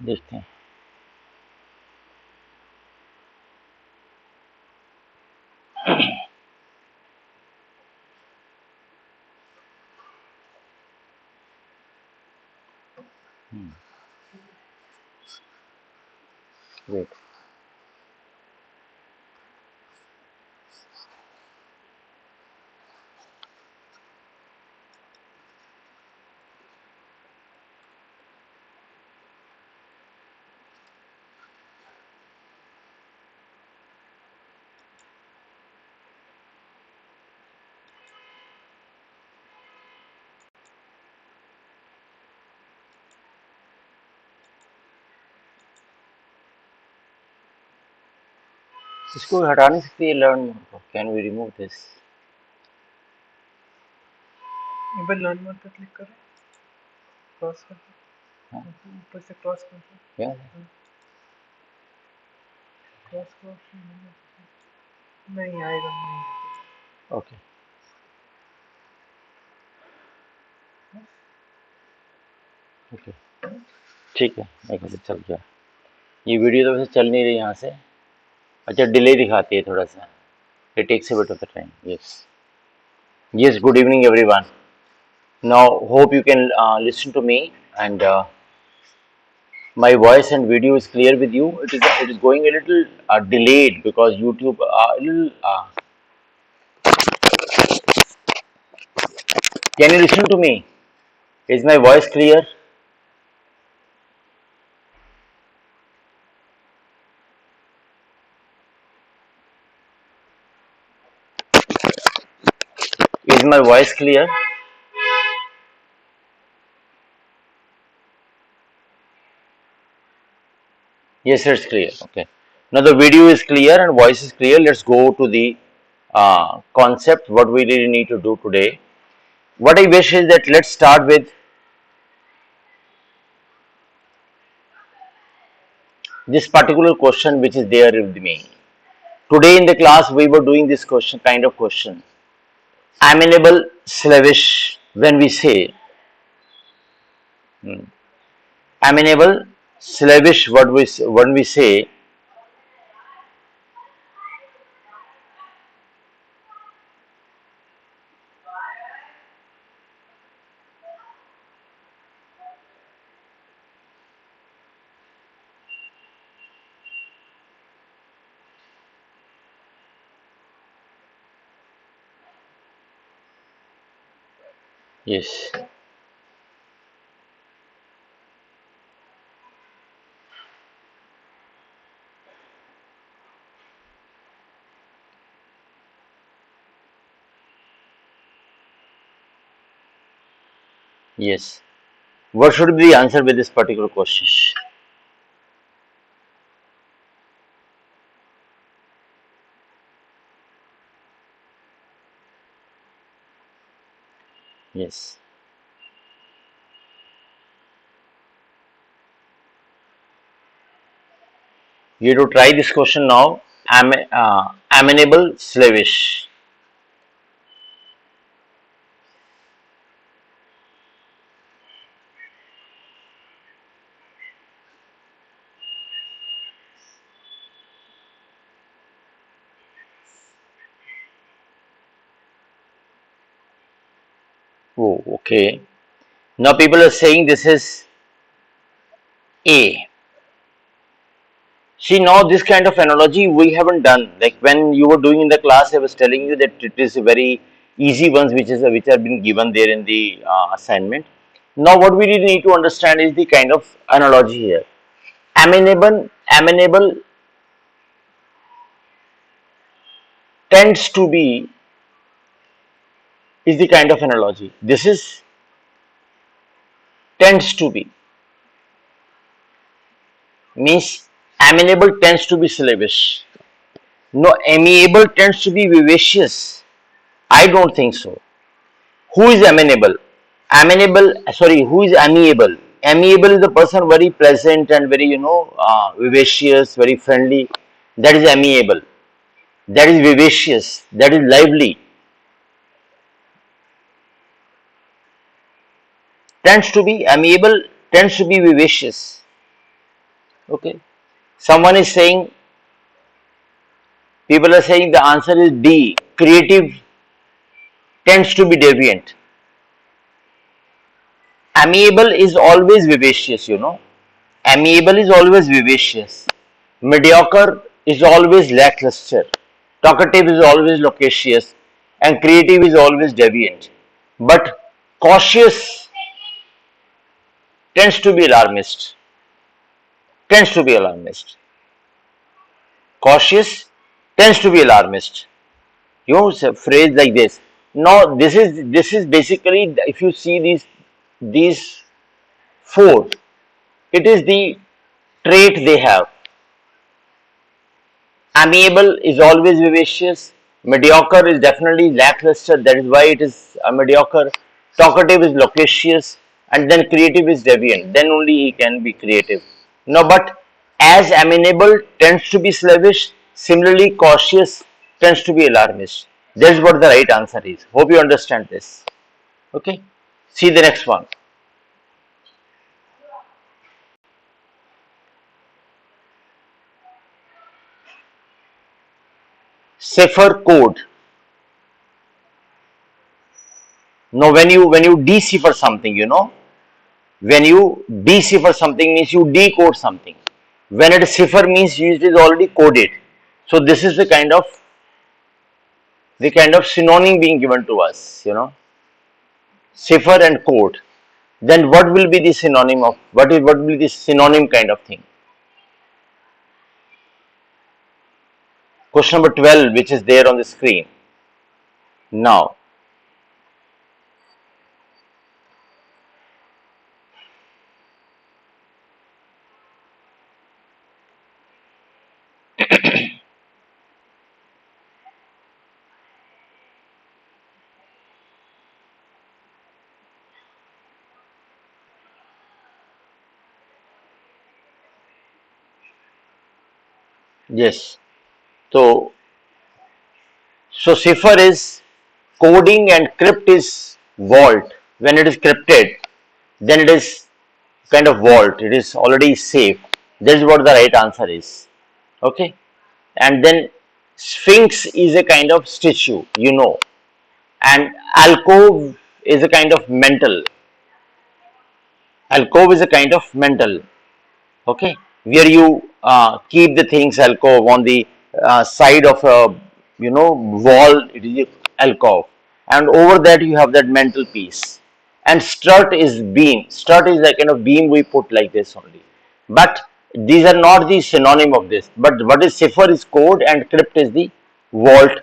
देखते हैं। वेट। इसको हटा नहीं सकती है लर्न मोड को। Can we remove this? एक बार लर्न मोड पे क्लिक करो, क्रॉस कर दो, ऊपर से क्रॉस कर दो, क्या क्रॉस क्रॉस नहीं आएगा, नहीं ओके ओके ठीक है। एक मिनट चल गया। ये वीडियो तो वैसे चल नहीं रही यहाँ से। अच्छा डिले दिखाती है थोड़ा सा। It takes a bit of the time. Yes yes, good evening everyone. Now hope you can listen to me, and my voice and video is clear with you. It is going a little delayed because YouTube a little. Can you listen to me? Is my voice clear? Is my voice clear? Yes, it's clear. Okay. Now the video is clear and voice is clear. Let's go to the concept. What we really need to do today. What I wish is that let's start with this particular question which is there with me. Today in the class we were doing this question kind of question. Amenable slavish when we say amenable slavish when we say yes yes, what should be the answer with this particular question? Yes, you have to try this question now. Amenable slavish. Oh, okay. Now people are saying this is A. See, now this kind of analogy we haven't done. Like when you were doing in the class, I was telling you that it is a very easy ones which have been given there in the assignment. Now, what we really need to understand is the kind of analogy here. Amenable tends to be is the kind of analogy. This is tends to be means amenable tends to be slavish. No, amiable tends to be vivacious. I don't think so. Who is amenable? Sorry, who is amiable? Amiable is the person very pleasant and very, vivacious, very friendly. That is amiable. That is vivacious. That is lively. Tends to be amiable, tends to be vivacious. Okay. Someone is saying, people are saying the answer is D. Creative tends to be deviant. Amiable is always vivacious, you know. Amiable is always vivacious. Mediocre is always lackluster. Talkative is always loquacious. And creative is always deviant. But cautious tends to be alarmist. Tends to be alarmist. Cautious tends to be alarmist. Use a phrase like this. Now this is basically, if you see these four, it is the trait they have. Amiable is always vivacious. Mediocre is definitely lackluster. That is why it is a mediocre. Talkative is loquacious, and then creative is deviant. Then only he can be creative. No, but as amenable tends to be slavish, similarly cautious tends to be alarmist. That's what the right answer is. Hope you understand this. Okay. See the next one. Cipher code. Now, when you decipher something, when you decipher something means you decode something. When it is cipher means it is already coded. So this is the kind of synonym being given to us, cipher and code. Then what will be the synonym of what will be the synonym kind of thing? Question number 12, which is there on the screen. Now, yes. So cipher is coding and crypt is vault. When it is crypted, then it is kind of vault. It is already safe. That is what the right answer is. Okay. And then sphinx is a kind of statue, and alcove is a kind of mental. Okay, where you keep the things. Alcove on the side of a wall, it is a alcove, and over that you have that mental piece. And strut is beam. Strut is a kind of beam we put like this only, but these are not the synonym of this. But what is cipher is code, and crypt is the vault.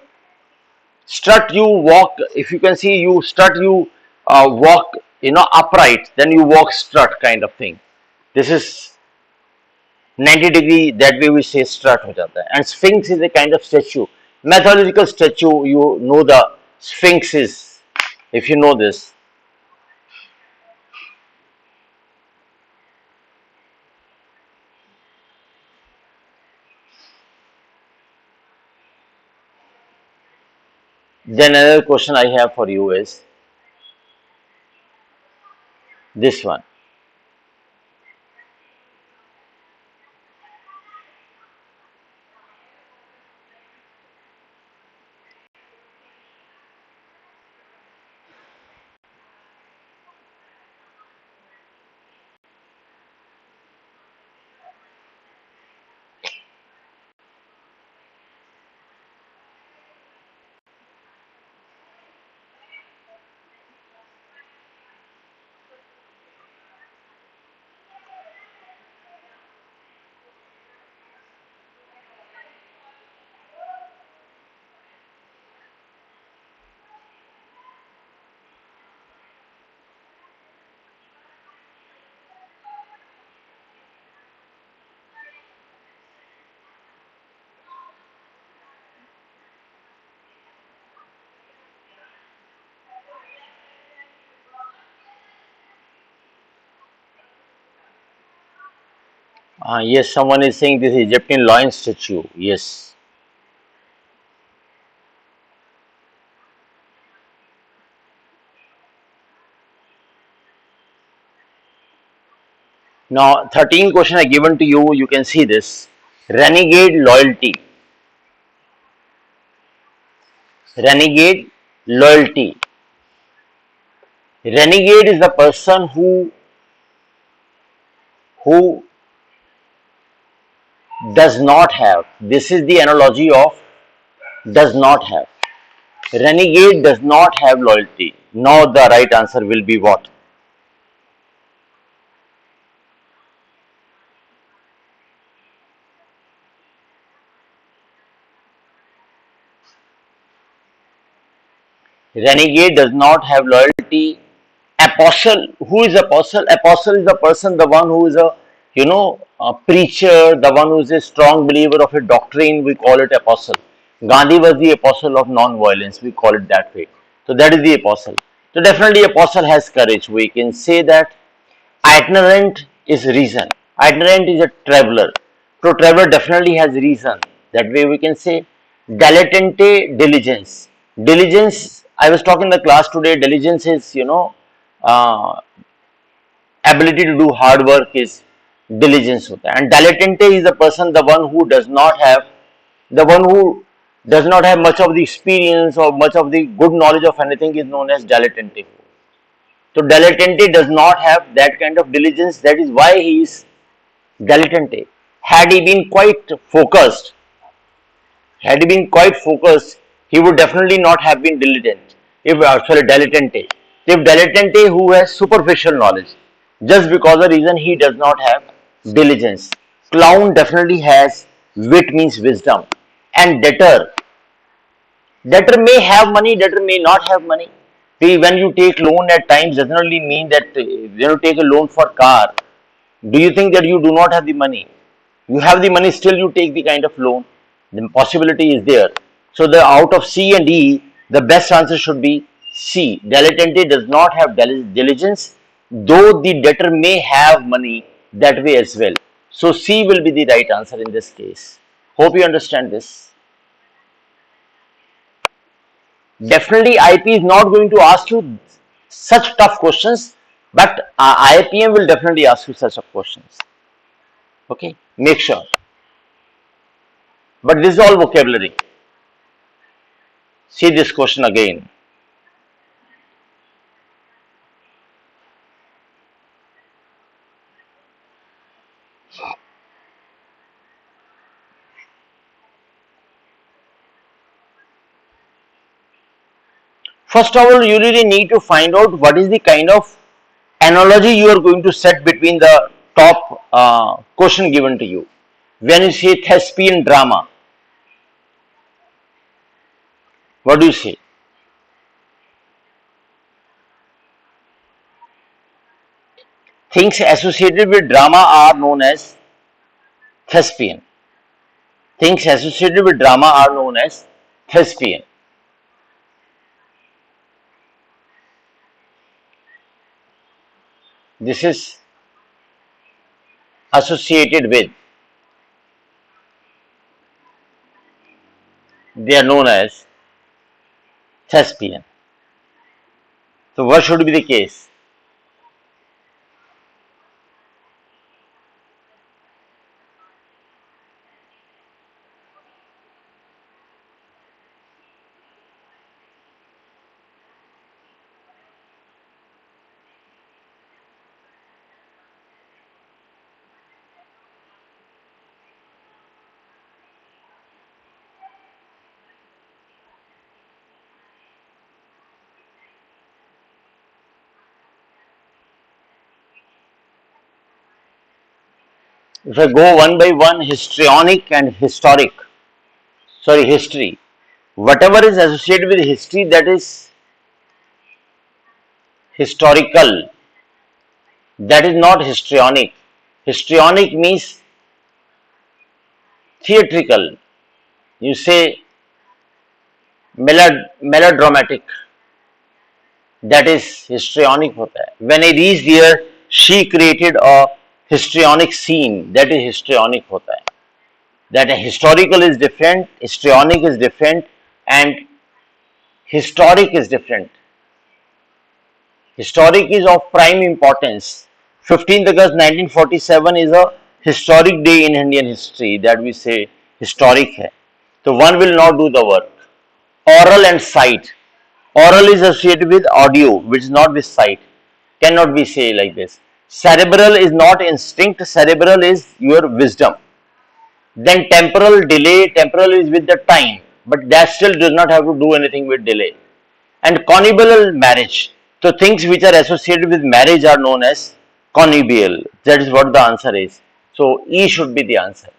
Strut, you walk. If you can see, you strut, you walk, upright, then you walk strut kind of thing. This is 90-degree, that way we say strut हो जाता है. And sphinx is a kind of statue, mythological statue. You know the sphinx is, if you know this. Then another question I have for you is this one. Yes, someone is saying this Egyptian lion statue. Yes. Now, 13 question are given to you. You can see this. Renegade loyalty. Renegade loyalty. Renegade is the person who does not have. This is the analogy of does not have. Renegade does not have loyalty. Now the right answer will be what? Renegade does not have loyalty. Apostle. Who is apostle? Apostle is the person, the one who is a preacher, the one who is a strong believer of a doctrine. We call it apostle. Gandhi was the apostle of non-violence. We call it that way. So that is the apostle. So definitely apostle has courage. We can say that itinerant is reason. Itinerant is a traveler. So traveler definitely has reason. That way we can say dilettante diligence. Diligence, I was talking in the class today, diligence is, uh, ability to do hard work is diligence hota hai. And dilettante is the person, the one who does not have, the one who does not have much of the experience or much of the good knowledge of anything is known as dilettante. So dilettante does not have that kind of diligence. That is why he is dilettante. Had he been quite focused, had he been quite focused, he would definitely not have been diligent. If dilettante. If dilettante who has superficial knowledge, just because the reason he does not have diligence. Clown definitely has wit means wisdom, and debtor. Debtor may have money, debtor may not have money. See, when you take loan at times does not really mean that when you take a loan for car, do you think that you do not have the money? You have the money, still you take the kind of loan. The possibility is there. So the out of C and E, the best answer should be C. Dilettante does not have diligence, though the debtor may have money that way as well. So C will be the right answer in this case. Hope you understand this. Definitely IP is not going to ask you such tough questions, but IPM will definitely ask you such questions. Okay, make sure. But this is all vocabulary. See this question again. First of all, you really need to find out what is the kind of analogy you are going to set between the top question given to you. When you say thespian drama, what do you say? Things associated with drama are known as thespian. Things associated with drama are known as thespian. This is associated with, they are known as thespian. So what should be the case? If I go one by one, histrionic and historic, sorry, history. Whatever is associated with history, that is historical, that is not histrionic. Histrionic means theatrical. You say melodramatic, that is histrionic hota hai. When I reached here, she created a histrionic scene, that is histrionic hota hai. That historical is different, histrionic is different, and historic is different. Historic is of prime importance. 15th August 1947 is a historic day in Indian history that we say historic है. So one will not do the work. Oral and sight. Oral is associated with audio, which is not with sight. Cannot be say like this. Cerebral is not instinct. Cerebral is your wisdom. Then temporal delay. Temporal is with the time, but that still does not have to do anything with delay. And connubial marriage. So things which are associated with marriage are known as connubial. That is what the answer is. So E should be the answer.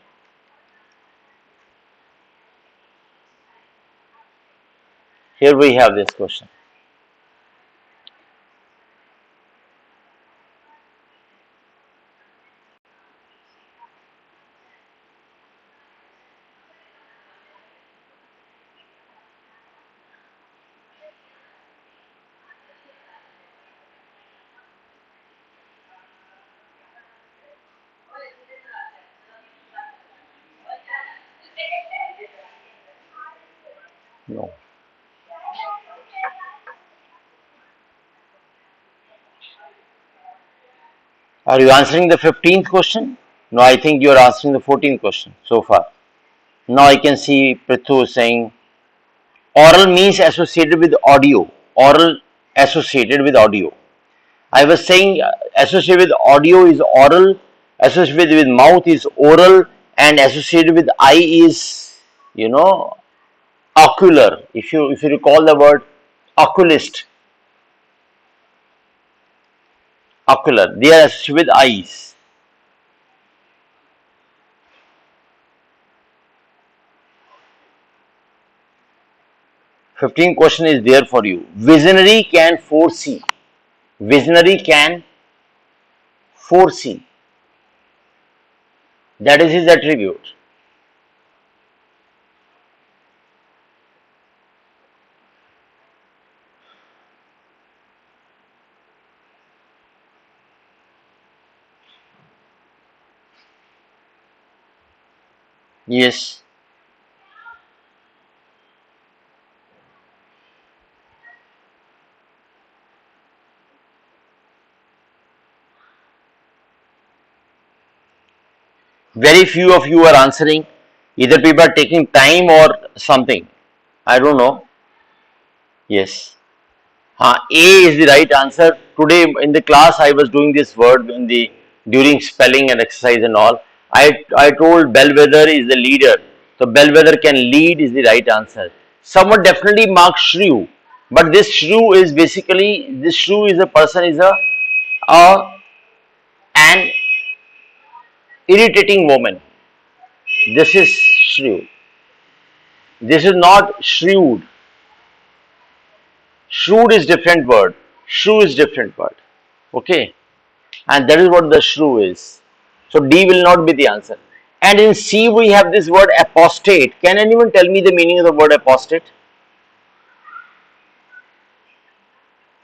Here we have this question. No. Are you answering the 15th question? No, I think you are answering the 14th question so far. Now I can see Prithu saying oral means associated with audio. Oral associated with audio. I was saying associated with audio is oral, associated with mouth is oral, and associated with eye is, you know, ocular. If you recall the word oculist, ocular, they are associated with eyes. 15th question is there for you. Visionary can foresee. Visionary can foresee. That is his attribute. Yes. Very few of you are answering. Either people are taking time or something. I don't know. Yes. A is the right answer. Today in the class I was doing this word in the during spelling and exercise and all. I told bellwether is the leader. So bellwether can lead is the right answer. Someone definitely marked shrew, but this shrew is basically this shrew is a person is a an irritating woman. This is shrew. This is not shrewd. Shrewd is different word. Shrew is different word. Okay. And that is what the shrew is. So D will not be the answer. And in C we have this word apostate. Can anyone tell me the meaning of the word apostate?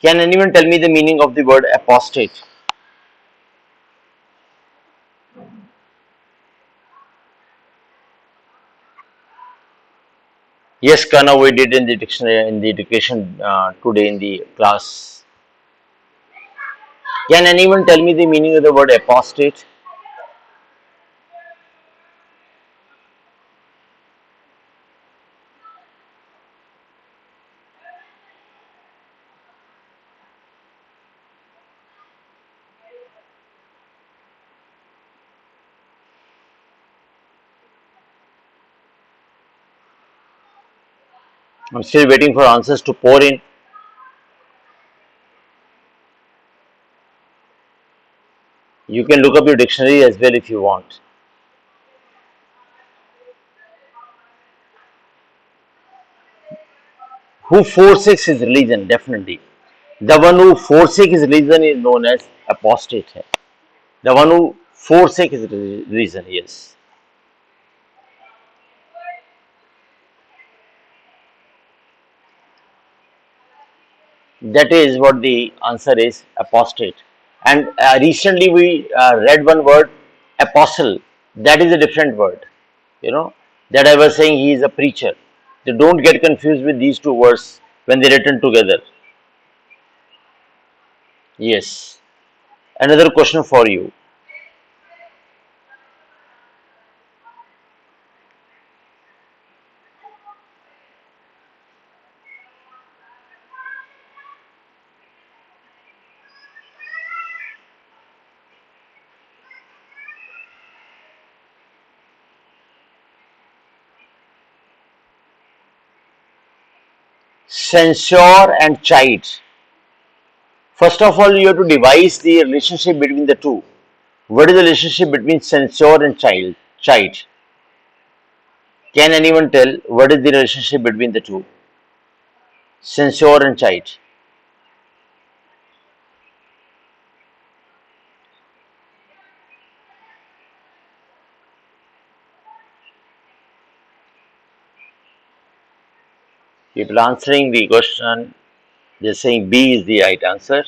Can anyone tell me the meaning of the word apostate? Yes, Kana, we did in the dictionary in the education today in the class. Can anyone tell me the meaning of the word apostate? I'm still waiting for answers to pour in. You can look up your dictionary as well if you want. Who forsakes his religion? Definitely. The one who forsakes his religion is known as apostate. The one who forsakes his religion, yes. That is what the answer is, apostate. And recently we read one word, apostle. That is a different word. You know, that I was saying he is a preacher. They don't get confused with these two words when they written together. Yes. Another question for you. Censor and child. First of all, you have to devise the relationship between the two. What is the relationship between censor and child? Child. Can anyone tell what is the relationship between the two? Censor and child. People answering the question, they're saying B is the right answer.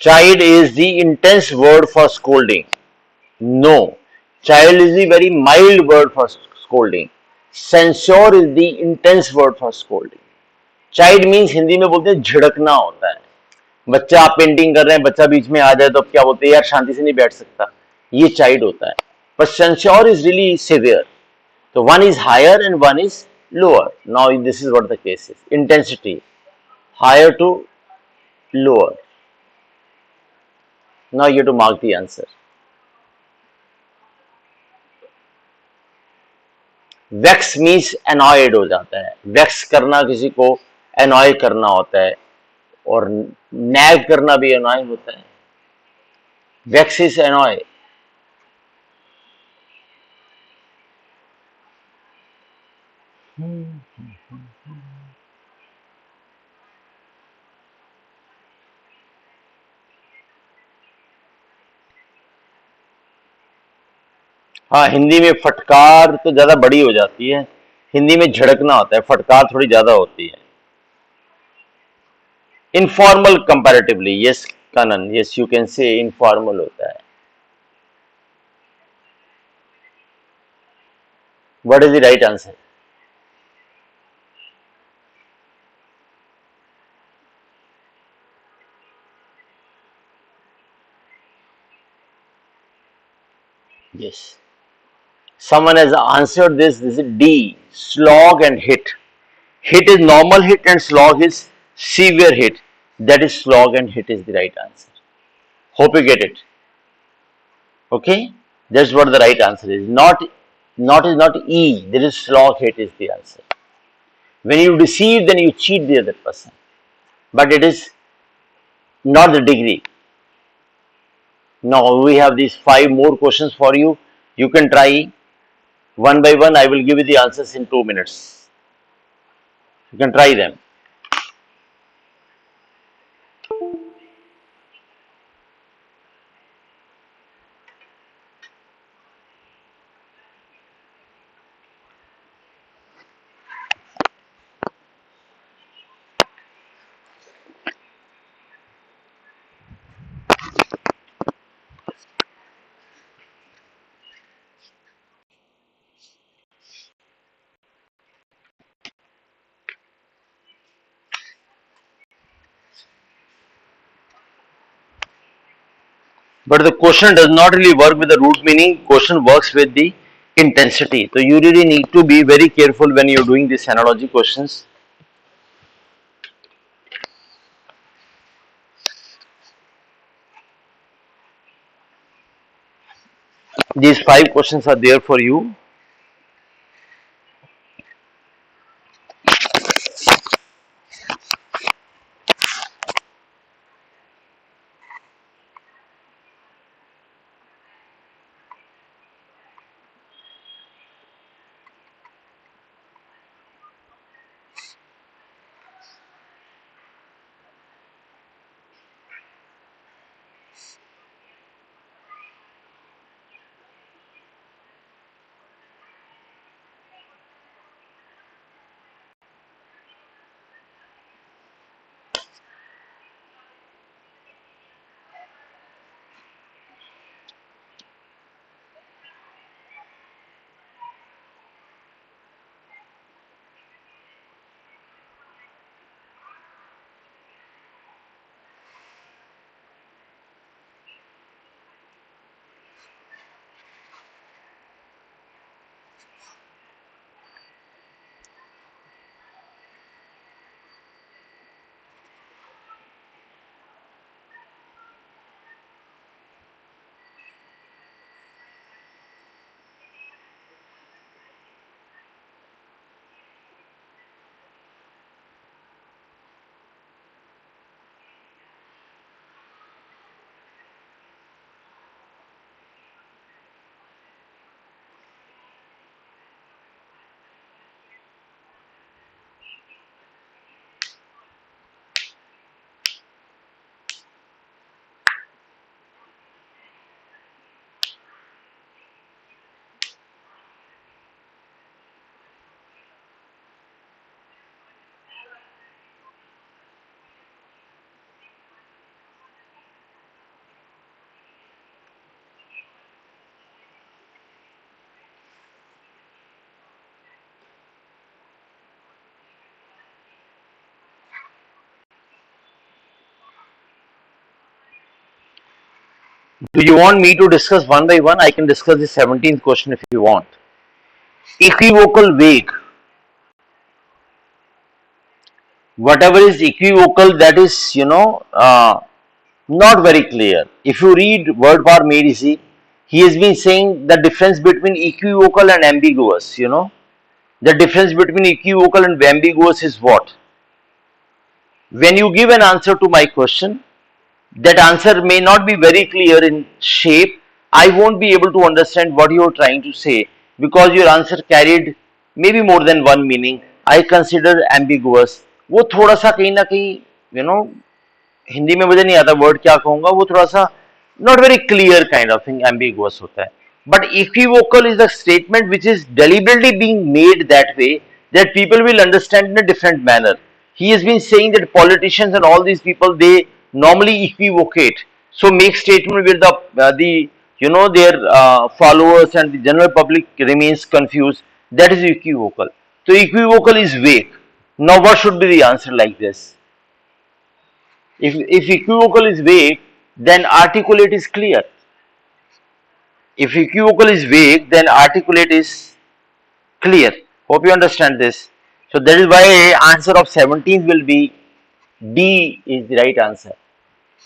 Child is the intense word for scolding. No. Child is the very mild word for scolding. Censor is the intense word for scolding. Child means Hindi में बोलते हैं झिड़कना होता है. बच्चा आप painting कर रहे हैं, बच्चा बीच में आ जाए तो क्या बोलते हैं, यार शांति से नहीं बैठ सकता, ये चाइल्ड होता है. But censure is really severe. तो one is higher and one is lower. Now this is what the case is. Intensity higher to lower. Now you to mark the answer. Wax means annoyed हो जाता है. Wax करना किसी को annoy करना होता है, और नैग करना भी एनॉय होता है. Wax is annoy. हाँ, हिंदी में फटकार तो ज्यादा बड़ी हो जाती है, हिंदी में झड़कना होता है, फटकार थोड़ी ज्यादा होती है. Informal comparatively, yes Kanan, yes you can say informal होता है. What is the right answer? Yes, someone has answered this is D, slog and hit. Hit is normal hit and slog is severe hit. That is slog and hit is the right answer. Hope you get it. Okay, that's what the right answer is. Not is not E. There is slog hit is the answer. When you deceive, then you cheat the other person. But it is not the degree. Now we have these 5 more questions for you. You can try one by one. I will give you the answers in 2 minutes. You can try them. But the question does not really work with the root meaning. Question works with the intensity. So you really need to be very careful when you're doing these analogy questions. These 5 questions are there for you. Do you want me to discuss one by one? I can discuss the 17th question if you want. Equivocal vague. Whatever is equivocal, that is, not very clear. If you read word par Medisi, he has been saying the difference between equivocal and ambiguous, The difference between equivocal and ambiguous is what? When you give an answer to my question, that answer may not be very clear in shape. I won't be able to understand what you are trying to say because your answer carried maybe more than one meaning. I consider ambiguous. वो थोड़ा सा कहीं ना कहीं you know Hindi में मुझे नहीं आता वर्ड क्या कहूंगा वो थोड़ा सा not very clear kind of thing ambiguous होता है but equivocal is a statement which is deliberately being made that way that people will understand in a different manner. He has been saying that politicians and all these people they normally equivocate, so make statement where the their followers and the general public remains confused. That is equivocal. So equivocal is vague. Now what should be the answer like this? If equivocal is vague, then articulate is clear. If equivocal is vague, then articulate is clear. Hope you understand this. So that is why answer of 17th will be D is the right answer.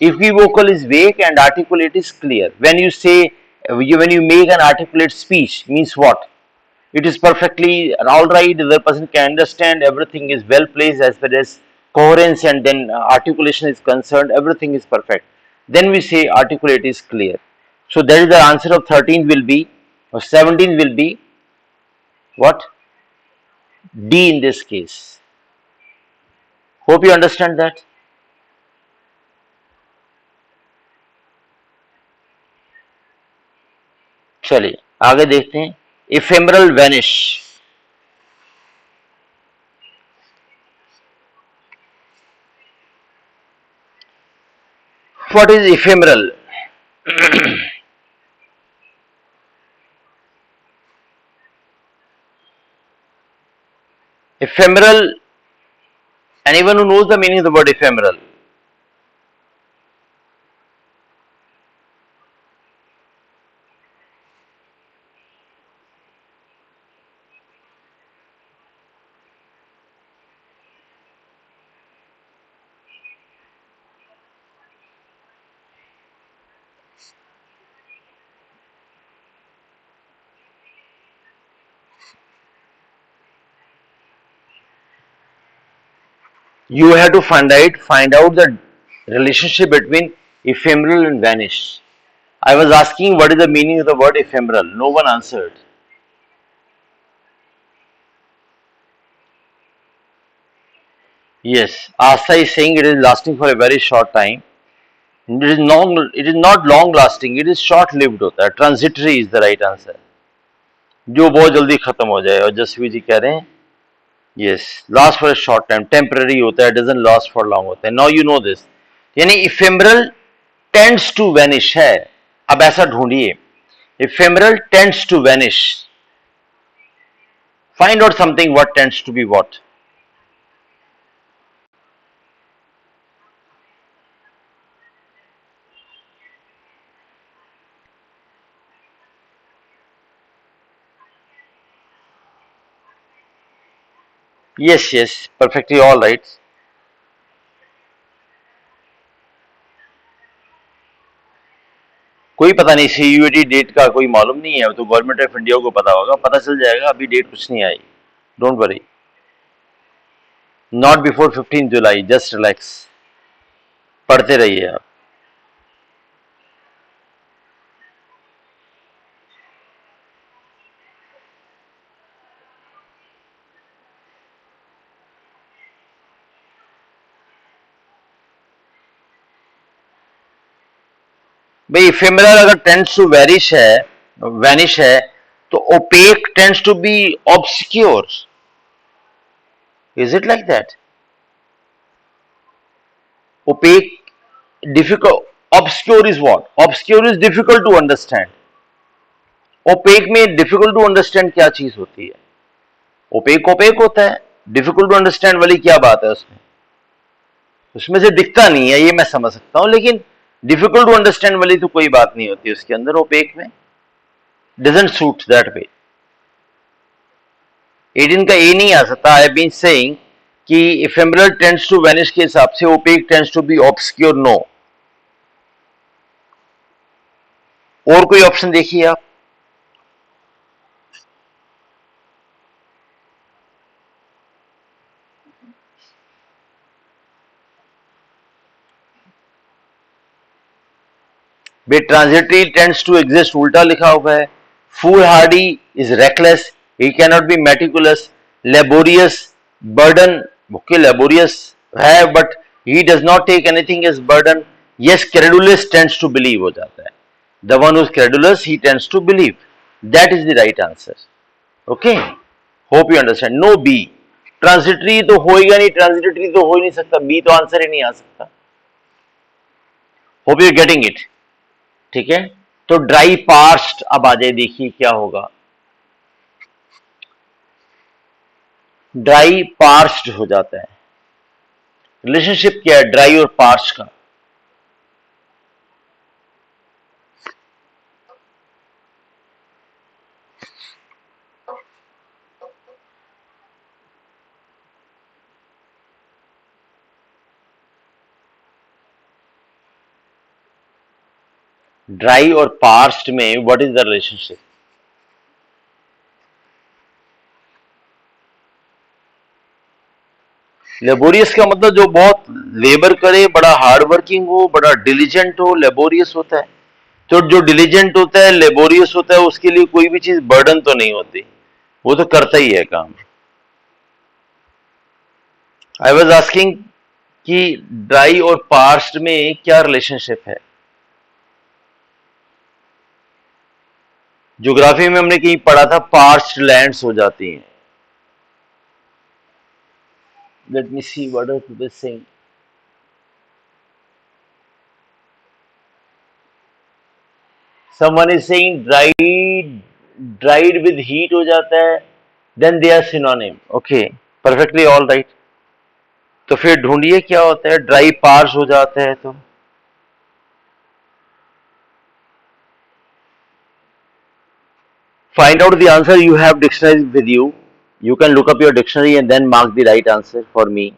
Equivocal is vague and articulate is clear. When you say, when you make an articulate speech, means what? It is perfectly all right, the other person can understand, everything is well placed as far as coherence and then articulation is concerned, everything is perfect. Then we say articulate is clear. So that is the answer of 13 will be, or 17 will be what? D in this case. Hope you understand that. चलिए आगे देखते हैं. Ephemeral vanish. What is ephemeral? Ephemeral, anyone who knows the meaning of the word ephemeral? You have to find out the relationship between ephemeral and vanish. I was asking what is the meaning of the word ephemeral. No one answered. Yes, Asa is saying it is lasting for a very short time. It is not long lasting, it is short lived होता है. Transitory is the right answer. जो बहुत जल्दी खत्म हो जाए. और जसवी जी कह रहे हैं yes, last for a short time, temporary होता है, doesn't last for long होता है. Now you know this. यानी ephemeral tends to vanish है. अब ऐसा ढूंढिए. Ephemeral tends to vanish. Find out something what tends to be what. Yes, perfectly all right. कोई पता नहीं CUET डेट का कोई मालूम नहीं है तो गवर्नमेंट ऑफ इंडिया को पता होगा पता चल जाएगा अभी डेट कुछ नहीं I don't worry not before 15 July just relax पढ़ते रहिए आप भाई इफेमरल अगर टेंड्स टू वैनिश है तो opaque tends to be obscure is it like that opaque difficult obscure is what obscure is difficult to understand opaque में difficult to understand क्या चीज होती है ओपेक ओपेक होता है डिफिकल्ट टू अंडरस्टैंड वाली क्या बात है उसमें उसमें से दिखता नहीं है ये मैं समझ सकता हूं लेकिन डिफिकल्ट टू अंडरस्टैंड वाली तो कोई बात नहीं होती उसके अंदर, ओपेक में डजंट सूट दैट वे। 18 का ए नहीं आ सकता। आई बीन सेइंग कि इफेमरल टेंड्स टू वैनिश के हिसाब से opaque tends to be obscure, no. और कोई ऑप्शन देखिए आप। B transitory tends to exist, उल्टा लिखा हुआ है। Foolhardy is reckless, he cannot be meticulous. Laborious, burden, okay laborious है but he does not take anything as burden. Yes, credulous tends to believe हो जाता है। The one who is credulous he tends to believe, that is the right answer. Okay, hope you understand. No B, transitory तो होएगा नहीं, transitory तो हो ही नहीं सकता, बी तो आंसर ही नहीं आ सकता। Hope you getting it. ठीक है, तो ड्राई पार्स्ट अब आ जाए, देखिए क्या होगा। ड्राई पार्स्ट हो जाता है। रिलेशनशिप क्या है ड्राई और पार्स्ट का? ड्राई और पार्स्ट में what is the relationship? Laborious का मतलब जो बहुत लेबर करे, बड़ा हार्ड वर्किंग हो, बड़ा डिलीजेंट हो, लेबोरियस होता है। तो जो डिलीजेंट होता है, लेबोरियस होता है, उसके लिए कोई भी चीज बर्डन तो नहीं होती, वो तो करता ही है काम। आई वॉज आस्किंग कि ड्राई और पार्स्ट में क्या रिलेशनशिप है। ज्योग्राफी में हमने कहीं पढ़ा था पार्स्ट लैंड्स हो जाती हैं। Let me see what are people saying. Someone is saying dried with heat हो जाता है, then they are synonym. Okay, perfectly all right. तो फिर ढूंढिए क्या होता है, ड्राई पार्स हो जाता है तो find out the answer. You have dictionary with you, you can look up your dictionary and then mark the right answer for me.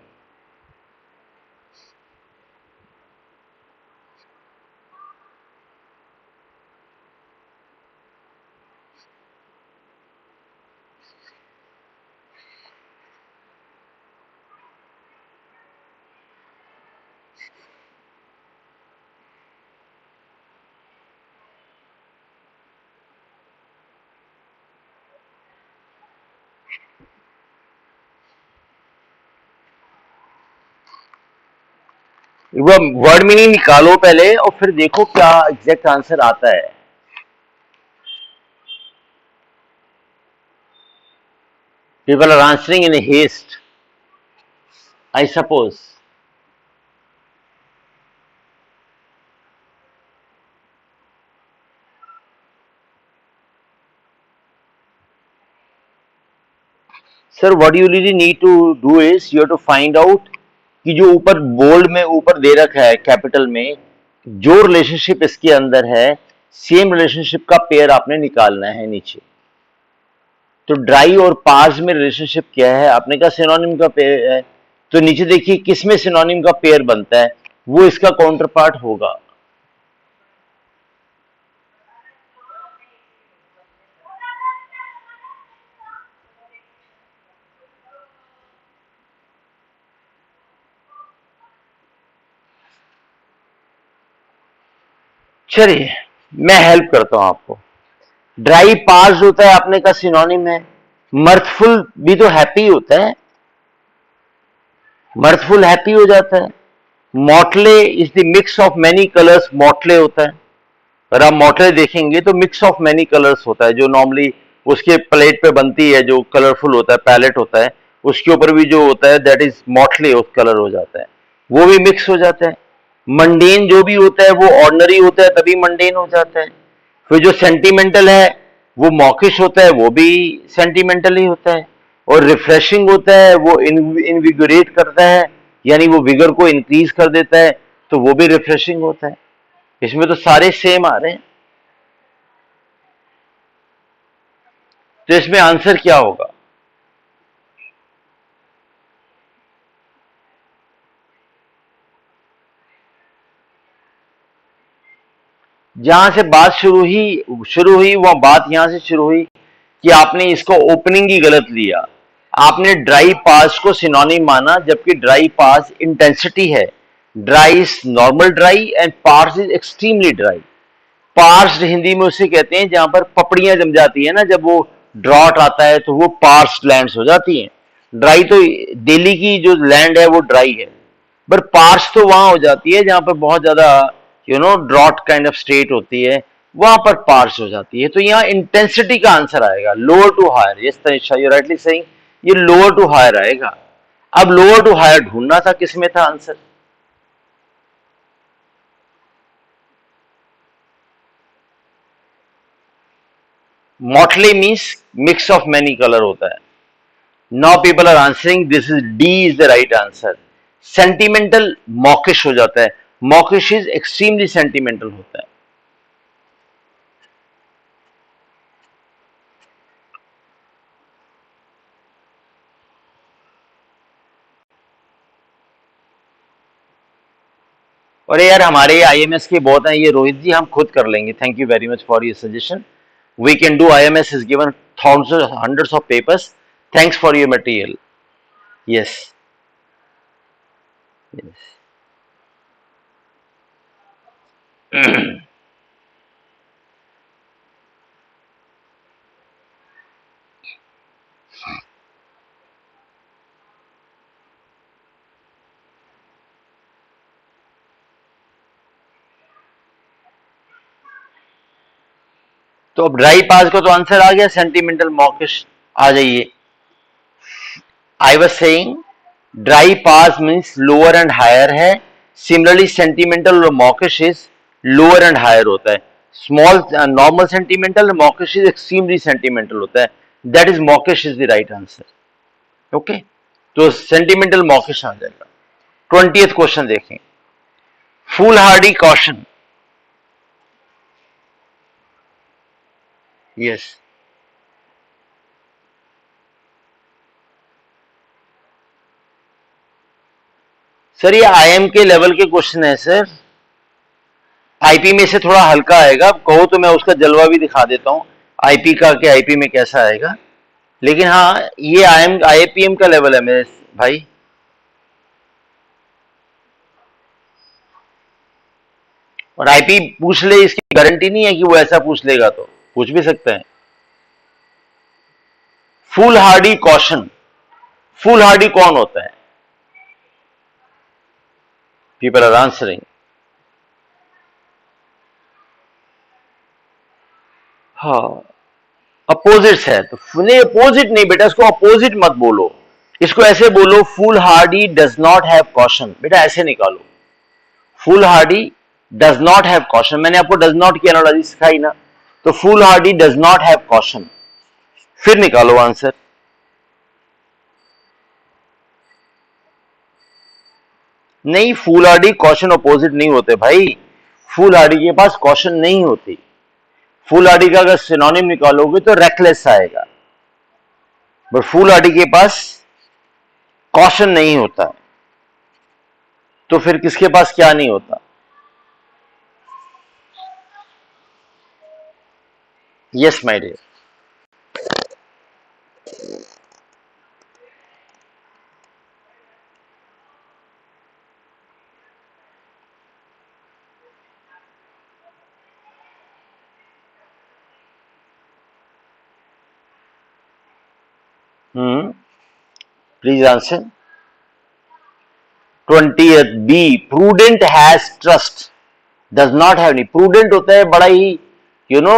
Word meaning निकालो पहले और फिर देखो क्या एग्जैक्ट आंसर आता है। People are answering in a haste, I suppose. Sir, what you really need to do is you have to find out कि जो ऊपर बोल्ड में ऊपर दे रखा है कैपिटल में, जो रिलेशनशिप इसके अंदर है, सेम रिलेशनशिप का पेयर आपने निकालना है नीचे। तो ड्राई और पार्स में रिलेशनशिप क्या है, आपने कहा सिनोनिम का पेयर है, तो नीचे देखिए किसमें सिनोनिम का पेयर बनता है, वो इसका काउंटर पार्ट होगा। चलिए मैं हेल्प करता हूं आपको। ड्राई पार्स होता है, आपने कहा सिनोनिम है। मर्थफुल भी तो हैप्पी होता है, मर्थफुल हैप्पी हो जाता है। मोटले is the mix of many colours, मोटले होता है। अगर आप मोटले देखेंगे तो मिक्स ऑफ मैनी कलर्स होता है, जो नॉर्मली उसके प्लेट पे बनती है, जो कलरफुल होता है, पैलेट होता है, उसके ऊपर भी जो होता है दैट इज मोटले, उस कलर हो जाता है, वो भी मिक्स हो जाता है। मंडेन जो भी होता है वो ऑर्डिनरी होता है, तभी मंडेन हो जाता है। फिर जो सेंटिमेंटल है वो मॉकिश होता है, वो भी सेंटिमेंटल ही होता है। और रिफ्रेशिंग होता है, वो इनविगोरेट करता है, यानी वो विगर को इंक्रीज कर देता है, तो वो भी रिफ्रेशिंग होता है। इसमें तो सारे सेम आ रहे हैं, तो इसमें आंसर क्या होगा? जहां से बात शुरू हुई वह बात यहां से शुरू हुई कि आपने इसको ओपनिंग ही गलत लिया। आपने ड्राई पास को सिनोनिम माना, जबकि ड्राई पास इंटेंसिटी है। Dry is normal dry and parched is extremely dry. Parched Hindi में उसे कहते हैं जहां पर पपड़ियां जम जाती है ना, जब वो ड्रॉट आता है तो वो पार्स्ड लैंड्स हो जाती हैं। ड्राई तो दिल्ली की जो लैंड है वो ड्राई है, बट पार्स तो वहां हो जाती है जहां पर बहुत ज्यादा ड्रॉट काइंड ऑफ स्टेट होती है, वहां पर पार्स हो जाती है। तो यहाँ इंटेंसिटी का आंसर आएगा lower to higher. Yes Tanisha, you rightly saying, ये लोअर टू हायर आएगा। अब लोअर टू हायर ढूंढना था, किसमें था answer? Motley means mix of many colour होता है। Now people are answering this is D is the right answer. Sentimental mawkish हो जाता है। मॉकिश इज एक्सट्रीमली सेंटिमेंटल होता है। और यार हमारे आईएमएस के बहुत हैं, ये रोहित जी हम खुद कर लेंगे। Thank you very much for your suggestion. We can do, IMS is given thousands hundreds of papers. Thanks for your material. Yes. Yes. तो अब ड्राई पास का तो आंसर आ गया, सेंटिमेंटल मॉकिश। आ जाइए। I was saying dry parched means lower and higher है। Similarly sentimental और mawkish is lower and higher होता है। Small normal sentimental, mawkish is extremely sentimental होता है। That is mawkish is the right answer. Okay, तो sentimental mawkish आ जाएगा। 20th question देखें। Foolhardy caution. Yes sir, ये IM के लेवल के क्वेश्चन है सर। IP में से थोड़ा हल्का आएगा, कहो तो मैं उसका जलवा भी दिखा देता हूं IP का, कि IP में कैसा आएगा। लेकिन हाँ, ये IPM का लेवल है मेरे भाई। और IP पूछ ले इसकी गारंटी नहीं है कि वो ऐसा पूछ लेगा, तो पूछ भी सकते हैं। Foolhardy caution. Foolhardy कौन होता है? People are answering. हाँ, अपोजिट्स है तो नहीं, अपोजिट नहीं बेटा, इसको अपोजिट मत बोलो। इसको ऐसे बोलो, foolhardy does not have caution. बेटा ऐसे निकालो, foolhardy does not have caution. मैंने आपको डज नॉट की एनालॉजी सिखाई ना, तो foolhardy does not have caution. फिर निकालो आंसर। नहीं, फूल हार्डी कॉशन अपोजिट नहीं होते भाई। फूल हार्डी के पास कॉशन नहीं होती। फूल हार्डी का अगर सिनोनिम निकालोगे तो रेकलेस आएगा, बट फूल हार्डी के पास कॉशन नहीं होता। तो फिर किसके पास क्या नहीं होता? Yes my dear. Please answer. 20th B, prudent has trust, does not have. नहीं, प्रूडेंट होता है बड़ा ही you know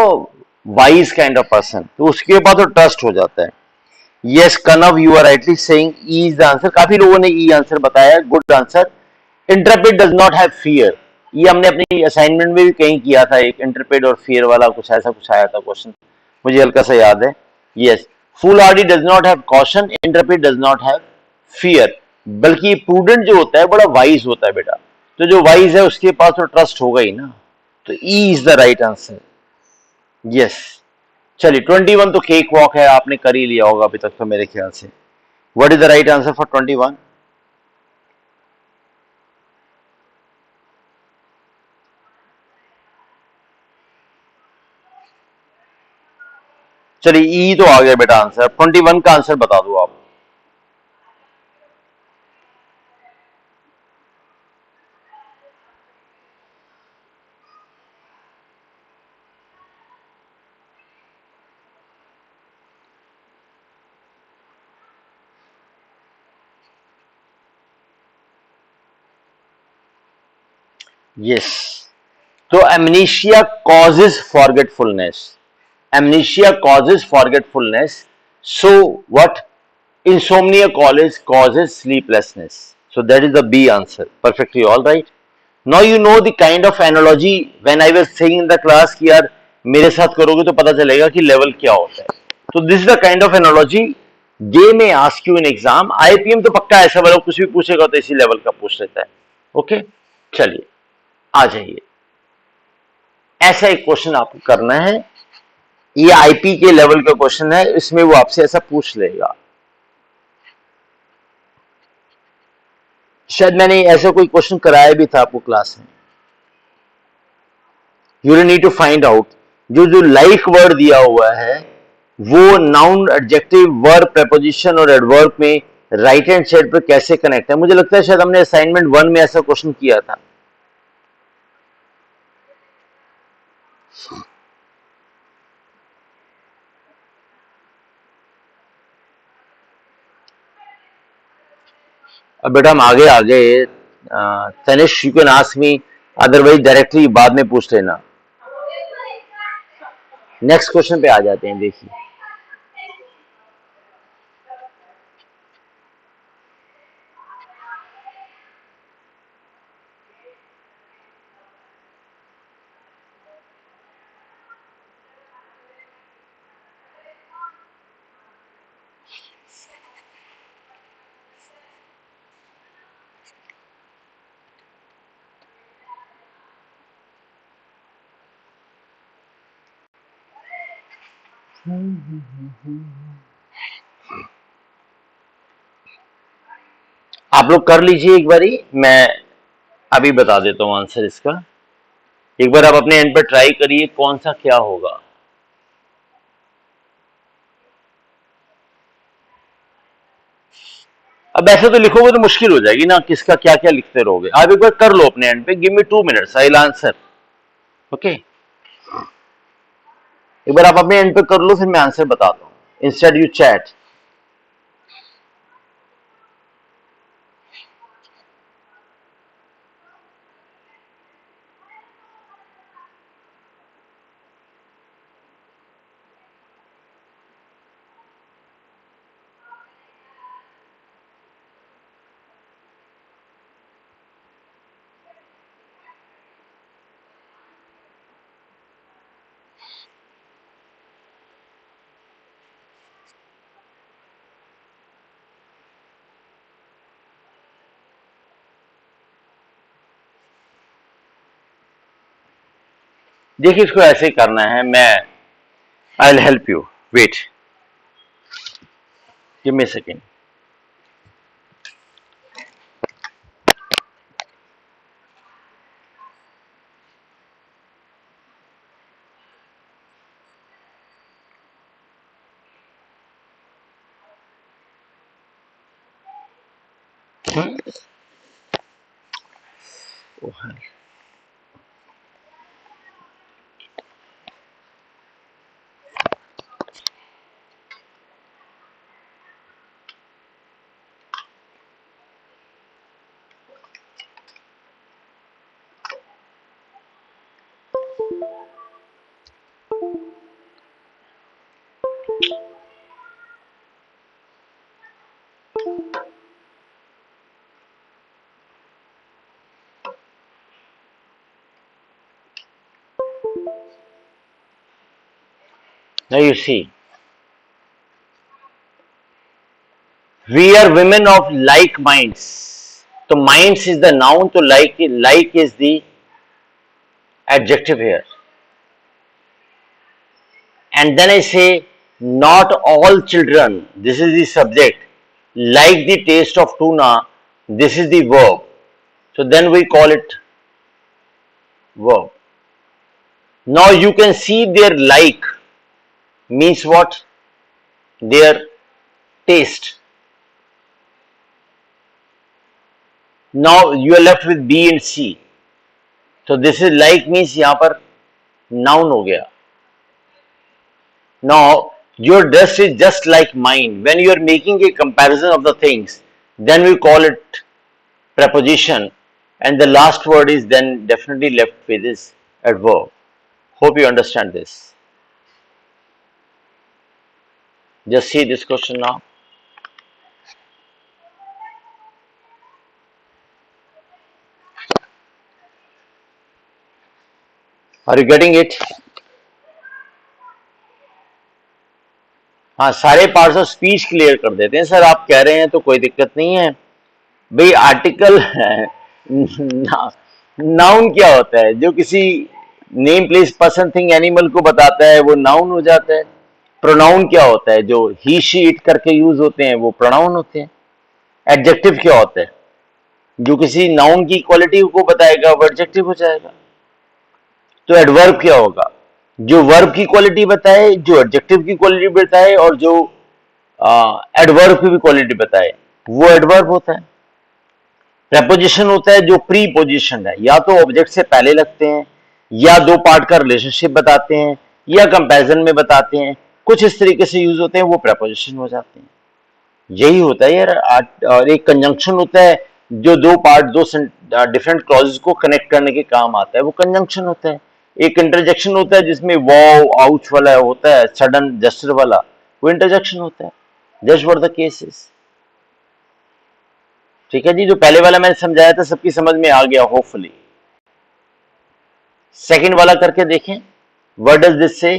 wise kind of person, तो उसके बाद तो ट्रस्ट हो जाता है। Yes Kanav, you are rightly saying E is the answer. काफी लोगों ने ई आंसर बताया, good answer. Interpret does not have fear. ये हमने अपनी असाइनमेंट में भी कहीं किया था, एक इंटरप्रेट और फियर वाला कुछ ऐसा कुछ आया था क्वेश्चन, मुझे हल्का सा याद है। Yes, foolhardy does not have caution, interpret does not have fear. बल्कि प्रूडेंट जो होता है बड़ा वाइज होता है बेटा, तो जो वाइज है उसके पास तो ट्रस्ट होगा ही ना। तो ई is the right answer. Yes, चलिए 21 तो केक वॉक है, आपने कर ही लिया होगा अभी तक तो मेरे ख्याल से। What is the right answer for 21? चलिए ई तो आ गया बेटा आंसर, 21 का आंसर बता दो आप। यस, तो amnesia causes forgetfulness, amnesia causes forgetfulness, so what? Insomnia causes sleeplessness, so that is the B answer. Perfectly all right. Now you know the kind of analogy when I was saying in the class कि यार मेरे साथ करोगे तो पता चलेगा कि level क्या होता है। तो this is the kind of analogy they may ask you in exam. IPM तो पक्का ऐसा वाला कुछ भी पूछेगा तो इसी लेवल का पूछ लेता है। ओके, चलिए आ जाइए, ऐसा एक क्वेश्चन आपको करना है, ये आईपी के लेवल का क्वेश्चन है, इसमें वो आपसे ऐसा पूछ लेगा। शायद मैंने ऐसा कोई क्वेश्चन कराया भी था आपको क्लास में। You need to find out जो जो लाइक वर्ड दिया हुआ है वो नाउन, एडजेक्टिव, वर्ब, प्रेपोजिशन और एडवर्ब में राइट हैंड साइड पर कैसे कनेक्ट है। मुझे लगता है शायद हमने असाइनमेंट 1 में ऐसा क्वेश्चन किया था। अब बेटा हम आगे आ गए, Tanish you can ask me, otherwise directly बाद में पूछ लेना। नेक्स्ट क्वेश्चन पे आ जाते हैं, देखिए। आप लोग कर लीजिए एक बारी, मैं अभी बता देता हूं आंसर इसका। एक बार आप अपने एंड पर ट्राई करिए कौन सा क्या होगा। अब ऐसे तो लिखोगे तो मुश्किल हो जाएगी ना, किसका क्या क्या लिखते रहोगे। आप एक बार कर लो अपने एंड पे, give me 2 minutes, I will answer. Okay, एक बार आप अपने एंड पे कर लो, फिर मैं आंसर बताता हूं, इंस्टेड यू चैट। देखिए इसको ऐसे करना है, मैं I will help you, wait, give me second. Now you see, we are women of like minds, तो माइंड्स इज द नाउन, तो like is the adjective here. And then I say, not all children, this is the subject, like the taste of tuna, this is the verb. So then we call it verb. Now you can see their like means what? Their taste. Now you are left with B and C. So this is like means यहाँ पर noun हो गया. Now your dress is just like mine. When you are making a comparison of the things, then we call it preposition, and the last word is then definitely left with is adverb. Hope you understand this. Just see this question now. Are you getting it? हाँ, सारे parts of speech clear कर देते हैं sir. आप कह रहे हैं तो कोई दिक्कत नहीं है भाई. आर्टिकल नाउन क्या होता है? जो किसी name place person thing animal को बताता है वो नाउन हो जाता है. प्रोनाउन क्या होता है? जो ही शी इट करके यूज होते हैं वो प्रोनाउन होते हैं. एडजेक्टिव क्या होता है? जो किसी नाउन की क्वालिटी को बताएगा वो एडजेक्टिव हो जाएगा. तो एडवर्ब क्या होगा? जो वर्ब की क्वालिटी बताए, जो एडजेक्टिव की क्वालिटी बताए और जो एडवर्ब की भी क्वालिटी बताए वो एडवर्ब होता है. प्रेपोजिशन होता है जो प्री पोजिशन है, या तो ऑब्जेक्ट से पहले लगते हैं, या दो पार्ट का रिलेशनशिप बताते हैं, या कंपैरिजन में बताते हैं. कुछ इस तरीके से यूज होते हैं, वो प्रेपोजिशन हो जाते हैं. यही होता है यार. और एक कंजंक्शन होता है जो दो पार्ट, दो डिफरेंट क्लॉजेस को कनेक्ट करने के काम आता है, वो कंजंक्शन होता है. एक इंटरजेक्शन होता है जिसमें वाव आउच वाला होता है, सडन जस्टर वाला, वो इंटरजेक्शन होता है. That's what the case is. ठीक है जी. जो पहले वाला मैंने समझाया था सबकी समझ में आ गया होपफुली. सेकंड वाला करके देखें. व्हाट डज दिस से?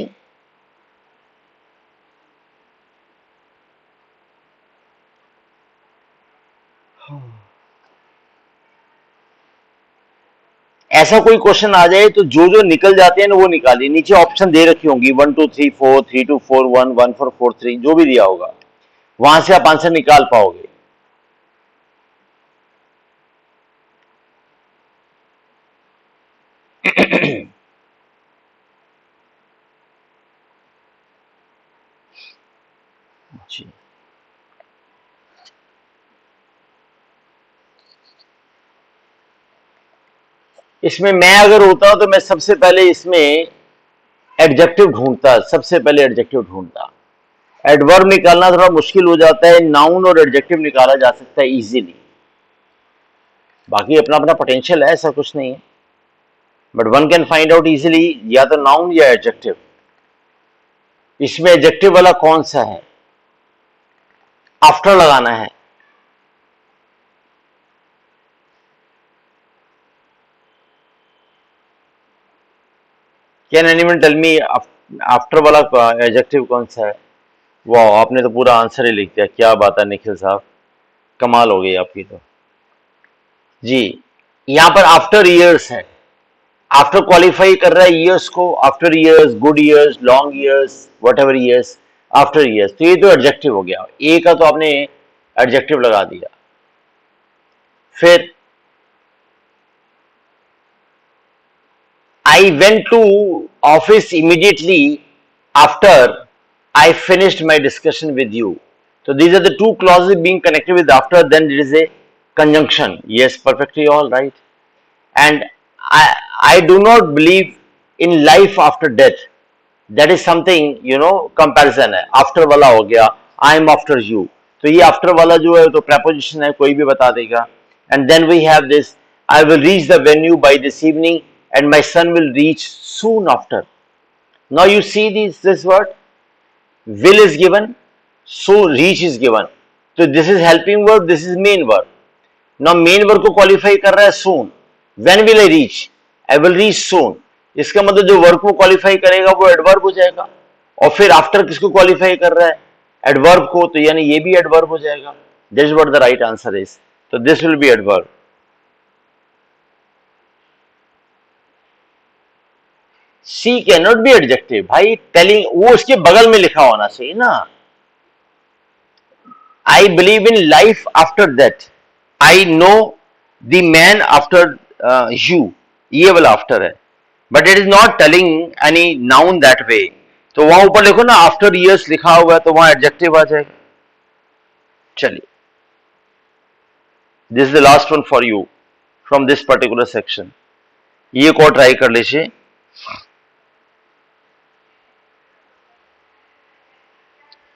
ऐसा कोई क्वेश्चन आ जाए तो जो जो निकल जाते हैं ना वो निकालिए. नीचे ऑप्शन दे रखी होंगी 1 2 3 4 3 2 4 1 1 4 4 3, जो भी दिया होगा वहां से आप आंसर निकाल पाओगे. जी. इसमें मैं अगर होता तो मैं सबसे पहले इसमें एडजेक्टिव ढूंढता. सबसे पहले एडजेक्टिव ढूंढता. एडवर्ब निकालना थोड़ा मुश्किल हो जाता है. नाउन और एडजेक्टिव निकाला जा सकता है इजीली. बाकी अपना अपना पोटेंशियल है, ऐसा कुछ नहीं है, but one can find out easily या तो नाउन या एडजेक्टिव. इसमें एडजेक्टिव वाला कौन सा है? आफ्टर लगाना है. Can anyone tell me after वाला एडजेक्टिव कौन सा है? वाह, आपने तो पूरा आंसर ही लिख दिया. क्या बात है निखिल साहब, कमाल हो गई आपकी तो. जी, यहां पर आफ्टर ईयर्स है. आफ्टर क्वालिफाई कर रहा है ईयर्स को. After years, good years, long years, what ever years, after years. तो ये तो एडजेक्टिव हो गया. ए का तो आपने एडजेक्टिव लगा दिया. फिर I went to office immediately after I finished my discussion with you. So these are the two clauses being connected with after, then it is a conjunction. Yes, perfectly all right. And I do not believe in life after death. That is something, comparison है. After वाला हो गया, I am after you. तो ये after वाला जो है तो preposition है, कोई भी बता देगा. And then we have this, I will reach the venue by this evening and my son will reach soon after. Now you see this word, will is given, so reach is given. So this is helping verb, this is main verb. Now main verb को qualify कर रहा है soon. When will I reach? I will reach soon. इसका मतलब जो verb को qualify करेगा वो एडवर्ब हो जाएगा. और फिर आफ्टर किसको क्वालिफाई कर रहा है? एडवर्ब को. तो यानी ये भी एडवर्ब हो जाएगा. This is what the right answer is. तो this will be adverb. C can not be adjective भाई, टेलिंग वो उसके बगल में लिखा होना चाहिए ना। I believe in life after death, I know the man after you, ये वाला आफ्टर है, but it is not telling any noun that way. तो वहां ऊपर लिखो ना आफ्टर ईयर्स लिखा हुआ है, तो वहां एडजेक्टिव आ जाएगा। चलिए, this is the last one for you from this particular section. ये को ट्राई कर लीजिए।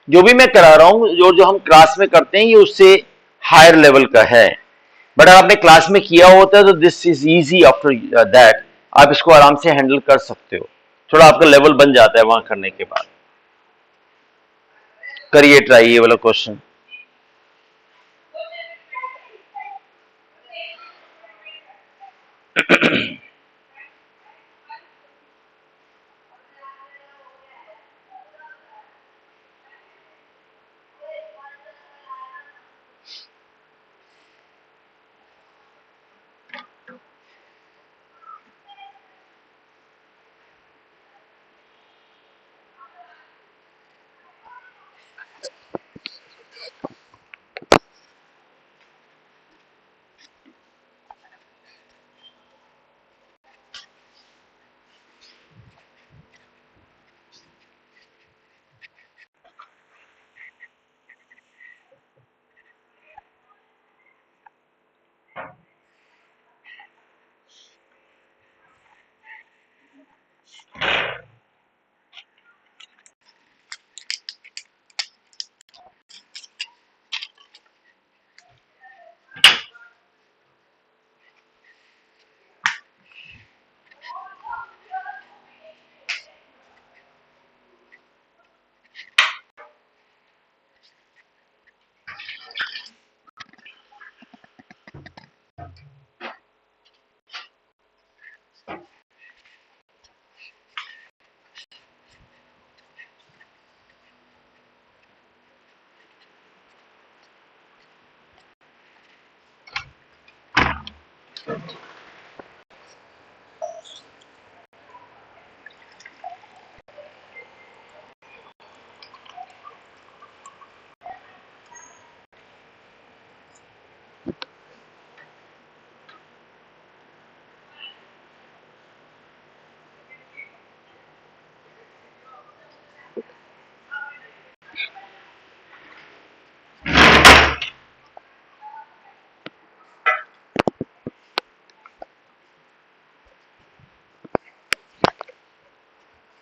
जो भी मैं करा रहा हूं, जो जो हम क्लास में करते हैं, ये उससे हायर लेवल का है, बट अगर आपने क्लास में किया होता है तो this is easy after that, आप इसको आराम से हैंडल कर सकते हो, थोड़ा आपका लेवल बन जाता है वहां करने के बाद। करिए ट्राई ये वाला question.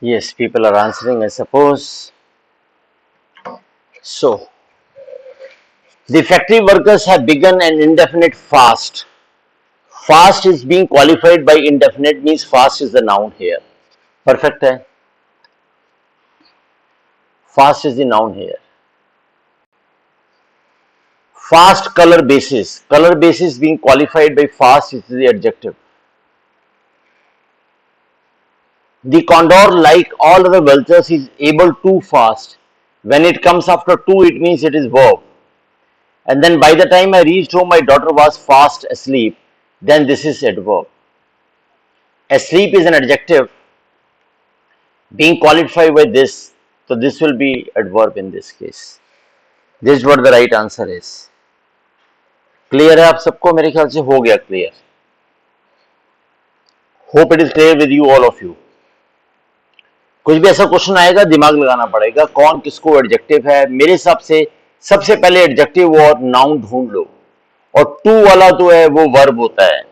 Yes, people are answering, I suppose. So, the factory workers have begun an indefinite fast. Fast is being qualified by indefinite, means fast is the noun here. Perfect है. Fast is the noun here. Fast color basis. Color basis being qualified by fast is the adjective. The condor, like all other vultures, is able to fast. When it comes after to, it means it is verb. And then by the time I reached home, my daughter was fast asleep. Then this is adverb. Asleep is an adjective being qualified by this. So this will be adverb in this case. This is what the right answer is. Clear है आप सबको? मेरे ख्याल से हो गया clear. Hope it is clear with you, all of you. कुछ भी ऐसा क्वेश्चन आएगा दिमाग लगाना पड़ेगा, कौन किसको एडजेक्टिव है. मेरे हिसाब से सबसे पहले एडजेक्टिव और नाउन ढूंढ लो, और टू वाला तो है वो वर्ब होता है.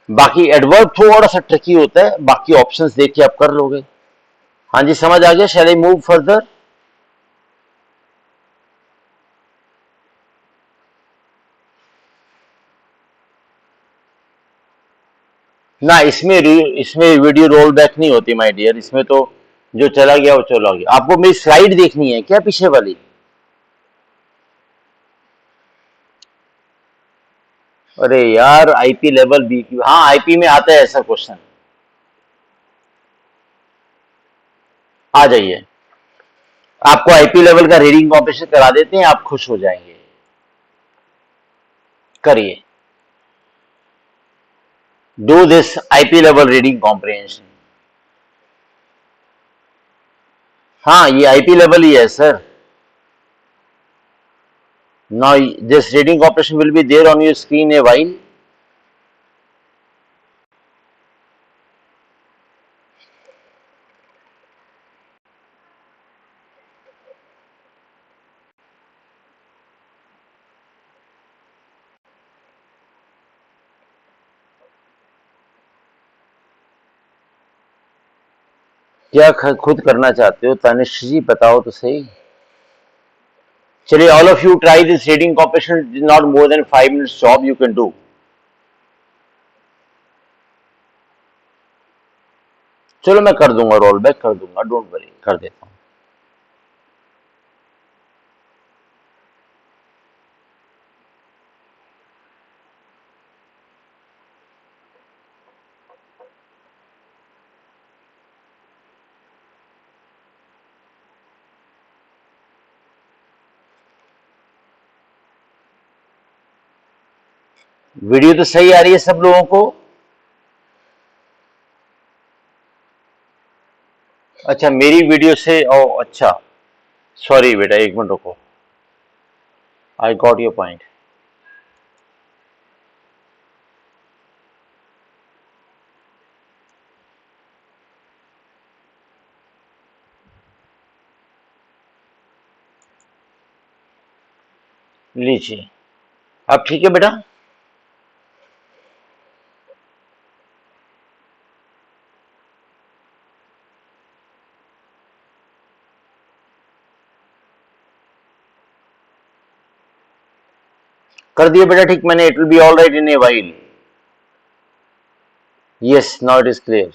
बाकी एडवर्ब थोड़ा सा ट्रिकी होता है, बाकी ऑप्शंस देख के आप कर लोगे. हाँ जी, समझ आ गया. शैल आई मूव फर्दर? ना, इसमें वीडियो रोल बैक नहीं होती माय डियर. इसमें तो जो चला गया वो चला गया. आपको मेरी स्लाइड देखनी है क्या पीछे वाली? अरे यार, आईपी लेवल बी क्यू, हाँ आईपी में आता है ऐसा क्वेश्चन. आ जाइए, आपको आईपी लेवल का रीडिंग कॉम्पिटिशन करा देते हैं, आप खुश हो जाएंगे. करिए, do this IP level reading comprehension. हाँ, ये आईपी लेवल ही है sir. Now this reading operation will be there on your screen a while. क्या खुद करना चाहते हो तनिष्क जी, बताओ तो सही. चलिए, all of you try this reading comprehension. It is not more than 5 minutes job you can do. चलो मैं कर दूंगा, रोल बैक कर दूंगा, डोंट वरी, कर देता हूँ. वीडियो तो सही आ रही है सब लोगों को? अच्छा, मेरी वीडियो से, ओ अच्छा, सॉरी बेटा, एक मिनट रुको. I got your point. लीजिए, अब ठीक है बेटा. कर दिया बेटा ठीक मैंने. It will be all right in a while. Yes, now it is clear.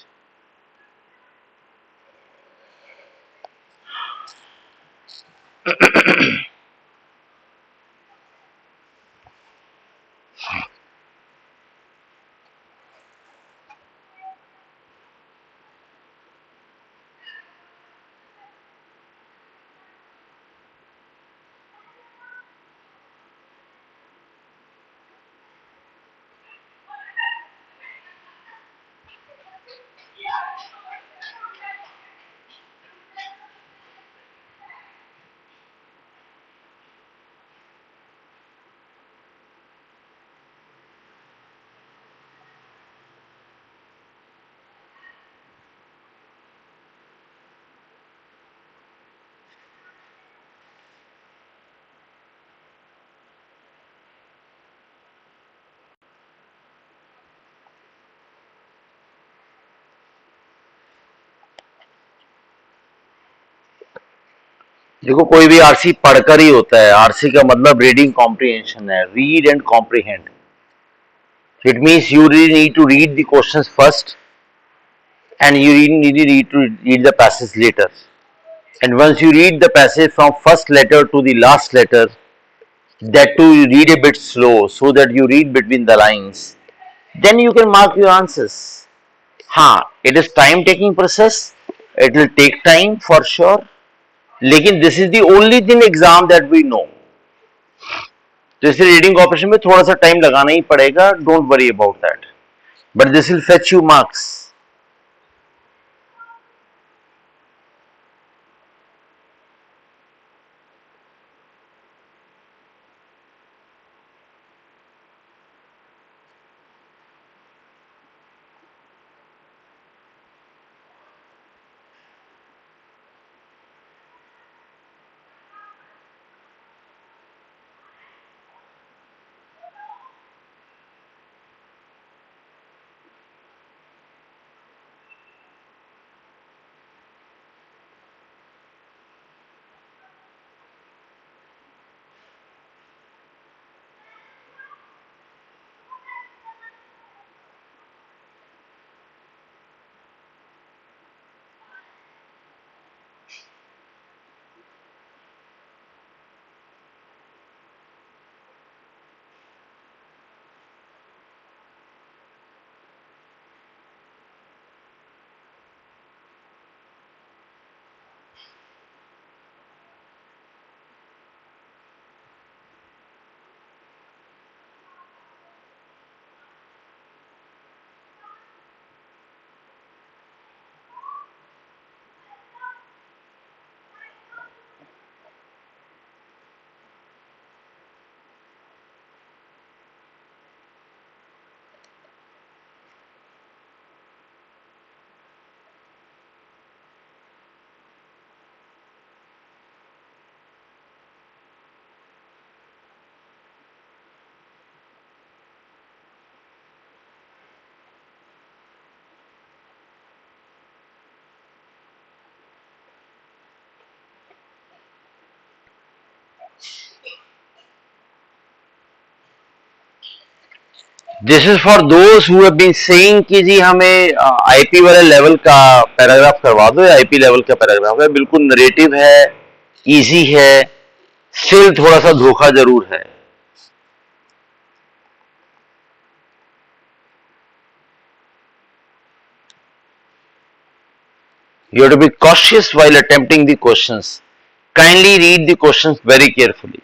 देखो, कोई भी आरसी पढ़कर ही होता है. आरसी का मतलब रीडिंग कॉम्प्रिहेंशन है. Read and comprehend. It means you really need to read the questions first and you really need to read the passage later. And once you read the passage from first letter to the last letter, that too you read a bit slow so that you read between the lines, then you can mark your answers. हाँ, it is time taking process. It will take time for sure. लेकिन this is the only thing exam that we know. तो इसे reading operation में थोड़ा सा time लगाना ही पड़ेगा. Don't worry about that, but this will fetch you marks. This is for those who have been saying कि जी हमें आईपी वाले लेवल का पैराग्राफ करवा दो या आईपी लेवल का पैराग्राफ है, बिल्कुल नरेटिव है, इजी है, स्टिल थोड़ा सा धोखा जरूर है. You have to be cautious while attempting the questions. Kindly read the questions very carefully.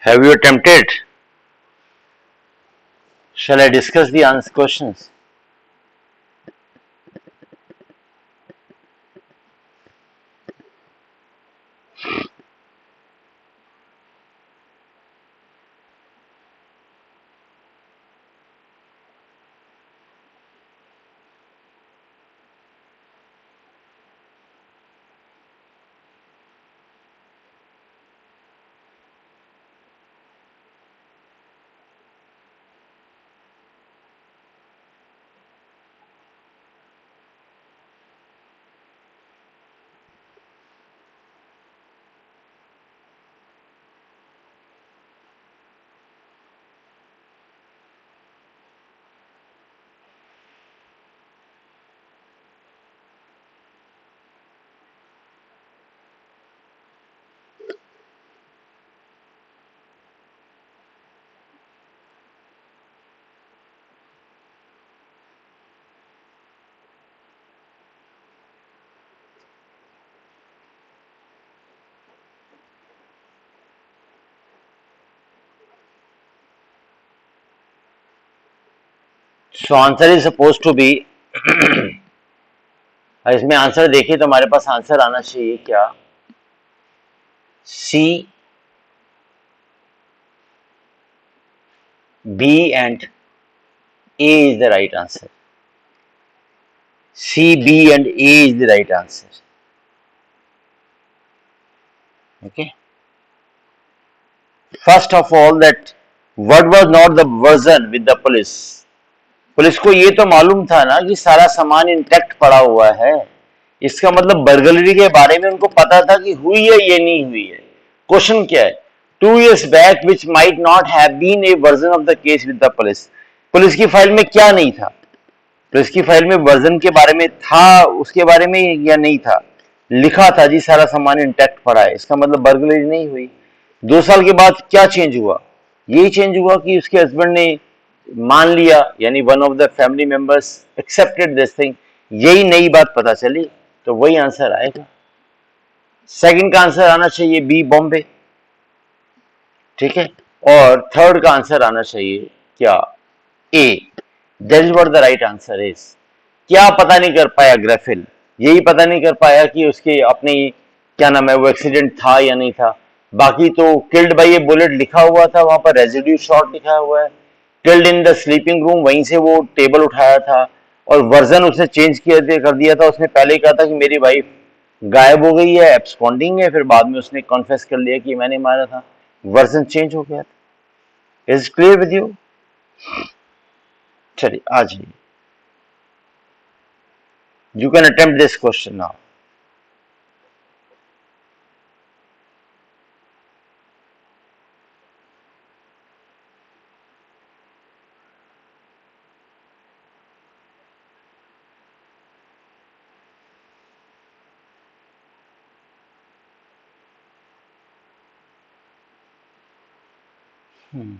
Have you attempted? Shall I discuss the answer questions? So answer is supposed to be इसमें answer देखिए तो हमारे पास answer आना चाहिए क्या? C, B and A is the right answer. C, B and A is the right answer. Okay. First of all, that what was not the version with the police. Police को ये तो मालूम था ना कि सारा सामान इंटैक्ट पड़ा हुआ है. इसका मतलब बर्गलरी के बारे में उनको पता था कि हुई है ये नहीं हुई है. क्वेश्चन क्या है? 2 years back which might not have been a version of the case with the police. Police की फाइल में क्या नहीं था? पुलिस की फाइल में वर्जन के बारे में था, उसके बारे में या नहीं था? लिखा था जी सारा सामान इंटैक्ट पड़ा है. इसका मतलब बर्गलरी नहीं हुई. 2 साल के बाद क्या चेंज हुआ? यही चेंज हुआ कि उसके हस्बैंड ने मान लिया, यानी one of the family members accepted this thing. यही नई बात पता चली, तो वही आंसर आएगा. सेकंड का आंसर आना चाहिए बी, बॉम्बे. ठीक है. और थर्ड का आंसर आना चाहिए क्या? A. That is what the right answer is. क्या पता नहीं कर पाया ग्रेफिल? यही पता नहीं कर पाया कि उसके अपने क्या नाम है वो एक्सीडेंट था या नहीं था. बाकी तो किल्ड बाय ए बुलेट लिखा हुआ था, वहां पर रेजिड्यू शॉट लिखा हुआ है. Killed in the sleeping room, वहीं से वो टेबल उठाया था. और वर्जन उसने चेंज कर दिया था. उसने पहले कहा था कि मेरी वाइफ गायब हो गई है, एब्सकॉन्डिंग है, फिर बाद में उसने कॉन्फेस कर लिया कि मैंने मारा था. वर्जन चेंज हो गया था. Is clear with you? चलिए आ जाइए. You can attempt this question now. Hmm.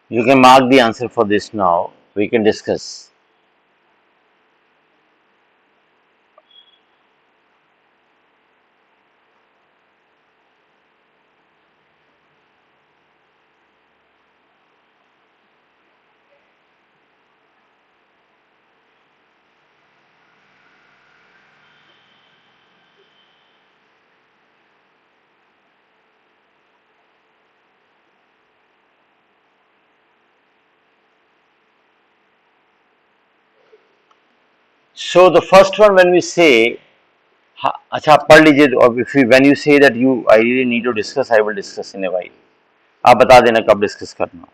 You can mark the answer for this now. We can discuss. So the first one, when we say, अच्छा आप पढ़ लीजिए, और if you, when you say that you I really need to discuss, I will discuss in a while. आप बता देना कब discuss करना.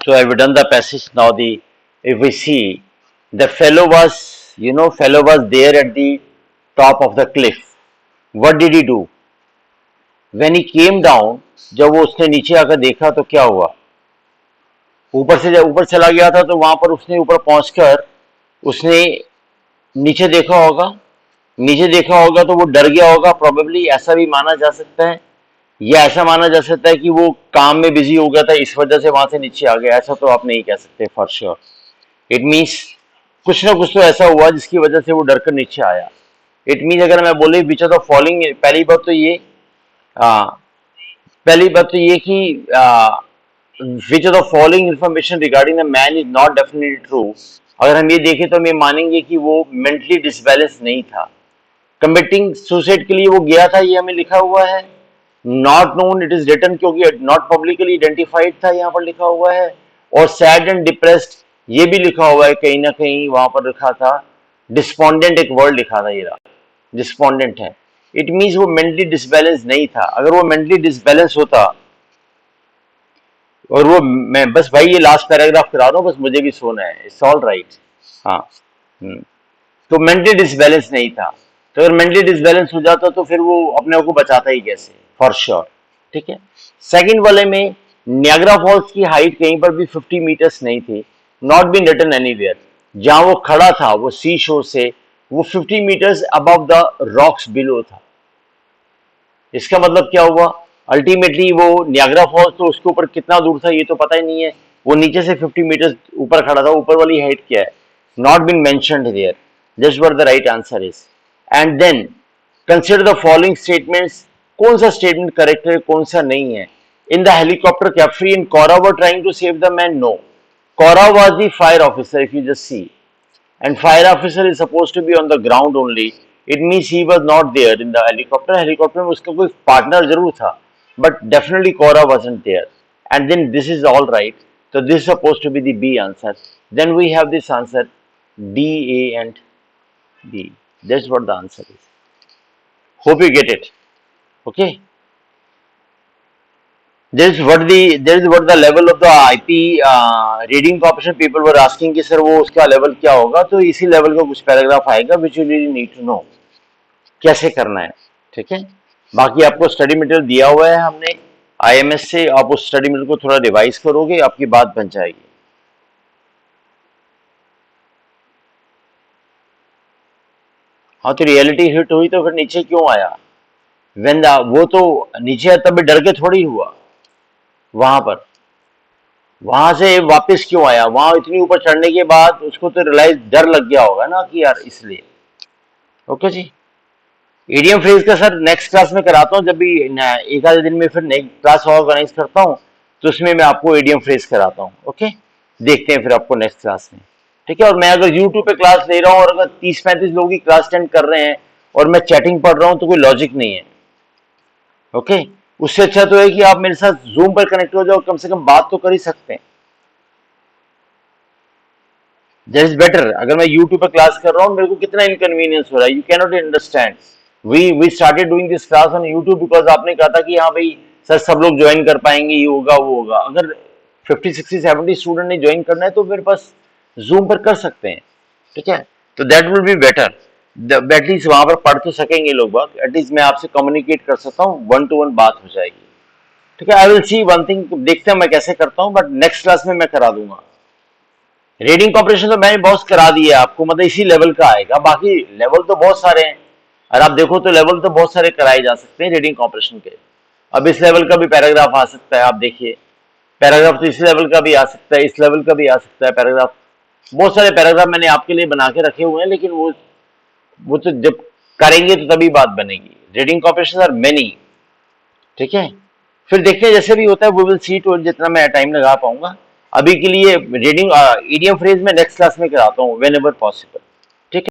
So I've done the passage now. The if we see the fellow was, fellow was there at the top of the cliff. What did he do? When he came down, जब वो उसने नीचे आकर देखा तो क्या हुआ? ऊपर से जब ऊपर चला गया था तो वहां पर उसने ऊपर पहुंचकर उसने नीचे देखा होगा। नीचे देखा होगा तो वो डर गया होगा प्रोबेबली, ऐसा भी माना जा सकता है। या ऐसा माना जा सकता है कि वो काम में बिजी हो गया था, इस वजह से वहां से नीचे आ गया। ऐसा तो आप नहीं कह सकते फॉर श्योर। इट मीन्स कुछ ना कुछ तो ऐसा हुआ जिसकी वजह से वो डर कर नीचे आया। इट मीन्स अगर मैं बोले विच ऑफ द फॉलोइंग, आ, पहली बात तो ये कि which of the following information regarding the man is not definitely true. अगर हम ये देखें तो हम ये मानेंगे कि वो मेंटली डिसबैलेंस नहीं था। कमिटिंग सुसाइड के लिए वो गया था, ये हमें लिखा हुआ है। Not known it is written, क्योंकि नॉट पब्लिकली आइडेंटिफाइड था, यहाँ पर लिखा हुआ है। और सैड एंड डिप्रेस्ड ये भी लिखा हुआ है, कहीं ना कहीं वहां पर लिखा था। डिस्पोंडेंट एक वर्ड लिखा था, ये रहा डिस्पोंडेंट है। इट मीन्स वो मेंटली डिसबैलेंस नहीं था। अगर वो मेंटली डिसबैलेंस होता, और वो, मैं बस भाई ये लास्ट पैराग्राफ करा रहा हूँ, बस मुझे भी सोना है, इट्स ऑल राइट। हाँ। तो मेंटली डिसबैलेंस नहीं था। तो अगर मेंटली डिसबैलेंस हो जाता तो फिर वो अपने आप को बचाता ही कैसे, फॉर श्योर। ठीक है। सेकंड वाले में नियाग्रा फॉल्स की हाइट कहीं पर भी 50 मीटर्स नहीं थी। Not been written anywhere. जहां वो खड़ा था वो सी शोर से वो 50 meters above the rocks below था। इसका मतलब क्या हुआ? अल्टीमेटली वो नियाग्रा फॉल्स तो उसके ऊपर कितना दूर था ये तो पता ही नहीं है। वो नीचे से 50 मीटर ऊपर खड़ा था। ऊपर वाली हाइट क्या है? Not been mentioned there. Just what the right answer is. And then consider the following statements. कौन सा स्टेटमेंट करेक्ट है, कौन सा नहीं है? In the helicopter captain and Cora were trying to save the man. No, Cora was the fire officer, if you just see, and fire officer is supposed to be on the ground only. It means he was not there in the helicopter. Helicopter में उसका कोई partner जरूर था, but definitely Cora wasn't there. And then this is all right. So this is supposed to be the B answer. Then we have this answer D, A, and B. That's what the answer is. Hope you get it. Okay. This is what the level of the IP reading comprehension people were asking कि sir वो उसका level क्या होगा, तो इसी level का कुछ paragraph आएगा which you really need to know कैसे करना है. ठीक है. बाकी आपको स्टडी मटेरियल दिया हुआ है हमने IMS से, आप उस स्टडी मटेरियल को थोड़ा रिवाइज करोगे, आपकी बात बन जाएगी. हाँ, तो रियलिटी हिट हुई तो फिर नीचे क्यों आया? वो तो नीचे तभी डर के थोड़ी हुआ. वहां पर वहां से वापस क्यों आया? वहां इतनी ऊपर चढ़ने के बाद उसको तो रियलाइज डर लग गया होगा ना कि यार, इसलिए. ओके जी. ईडीएम फ्रेज का सर नेक्स्ट क्लास में कराता हूँ, जब भी एक आधे दिन में फिर नेक्स्ट क्लास ऑर्गेनाइज करता हूँ तो उसमें मैं आपको ईडीएम फ्रेज कराता हूँ. ओके, देखते हैं फिर आपको नेक्स्ट क्लास में. ठीक है. और मैं अगर यूट्यूब पे क्लास ले रहा हूँ और अगर 30-35 लोगों की क्लास अटेंड कर रहे हैं और मैं चैटिंग पढ़ रहा हूँ तो कोई लॉजिक नहीं है. ओके. उससे अच्छा तो है कि आप मेरे साथ जूम पर कनेक्ट हो जाओ, कम से कम बात तो कर ही सकते हैं. That is better. अगर मैं यूट्यूब पर क्लास कर रहा हूँ, मेरे को कितना इनकन्वीनियंस हो रहा है, you can not understand. We started doing this class on YouTube because आपने कहा था कि हाँ भाई सर सब लोग ज्वाइन कर पाएंगे, ये होगा वो होगा. अगर 50, 60, 70 स्टूडेंट ने ज्वाइन करना है तो मेरे पास जूम पर कर सकते हैं. ठीक है. तो that will be better. At least वहां पर पढ़ तो सकेंगे लोग बाग, एटलीस्ट मैं आपसे कम्युनिकेट कर सकता हूँ, 1-to-1 बात हो जाएगी. ठीक है. I will see one thing, देखते हैं मैं कैसे करता हूँ, बट नेक्स्ट क्लास में मैं करा दूंगा. रीडिंग कॉम्प्रिहेंशन तो मैंने बहुत करा दिया है आपको, मतलब इसी लेवल का आएगा. बाकी लेवल तो बहुत सारे हैं, और आप देखो तो लेवल तो बहुत सारे कराए जा सकते हैं रीडिंग कॉम्प्रिहेंशन के. अब इस लेवल का भी पैराग्राफ आ सकता है, आप देखिए. पैराग्राफ तो इस लेवल का भी आ सकता है, इस लेवल का भी आ सकता है पैराग्राफ. बहुत सारे पैराग्राफ मैंने आपके लिए बना के रखे हुए हैं, लेकिन वो तो जब करेंगे तो तभी बात बनेगी. Reading comprehension are many. ठीक है. फिर देखते हैं जैसे भी होता है, वो विल सी टू, जितना मैं टाइम लगा पाऊंगा. अभी के लिए रीडिंग ईडीएम फ्रेज में नेक्स्ट क्लास में कराता हूँ, वेन एवर पॉसिबल.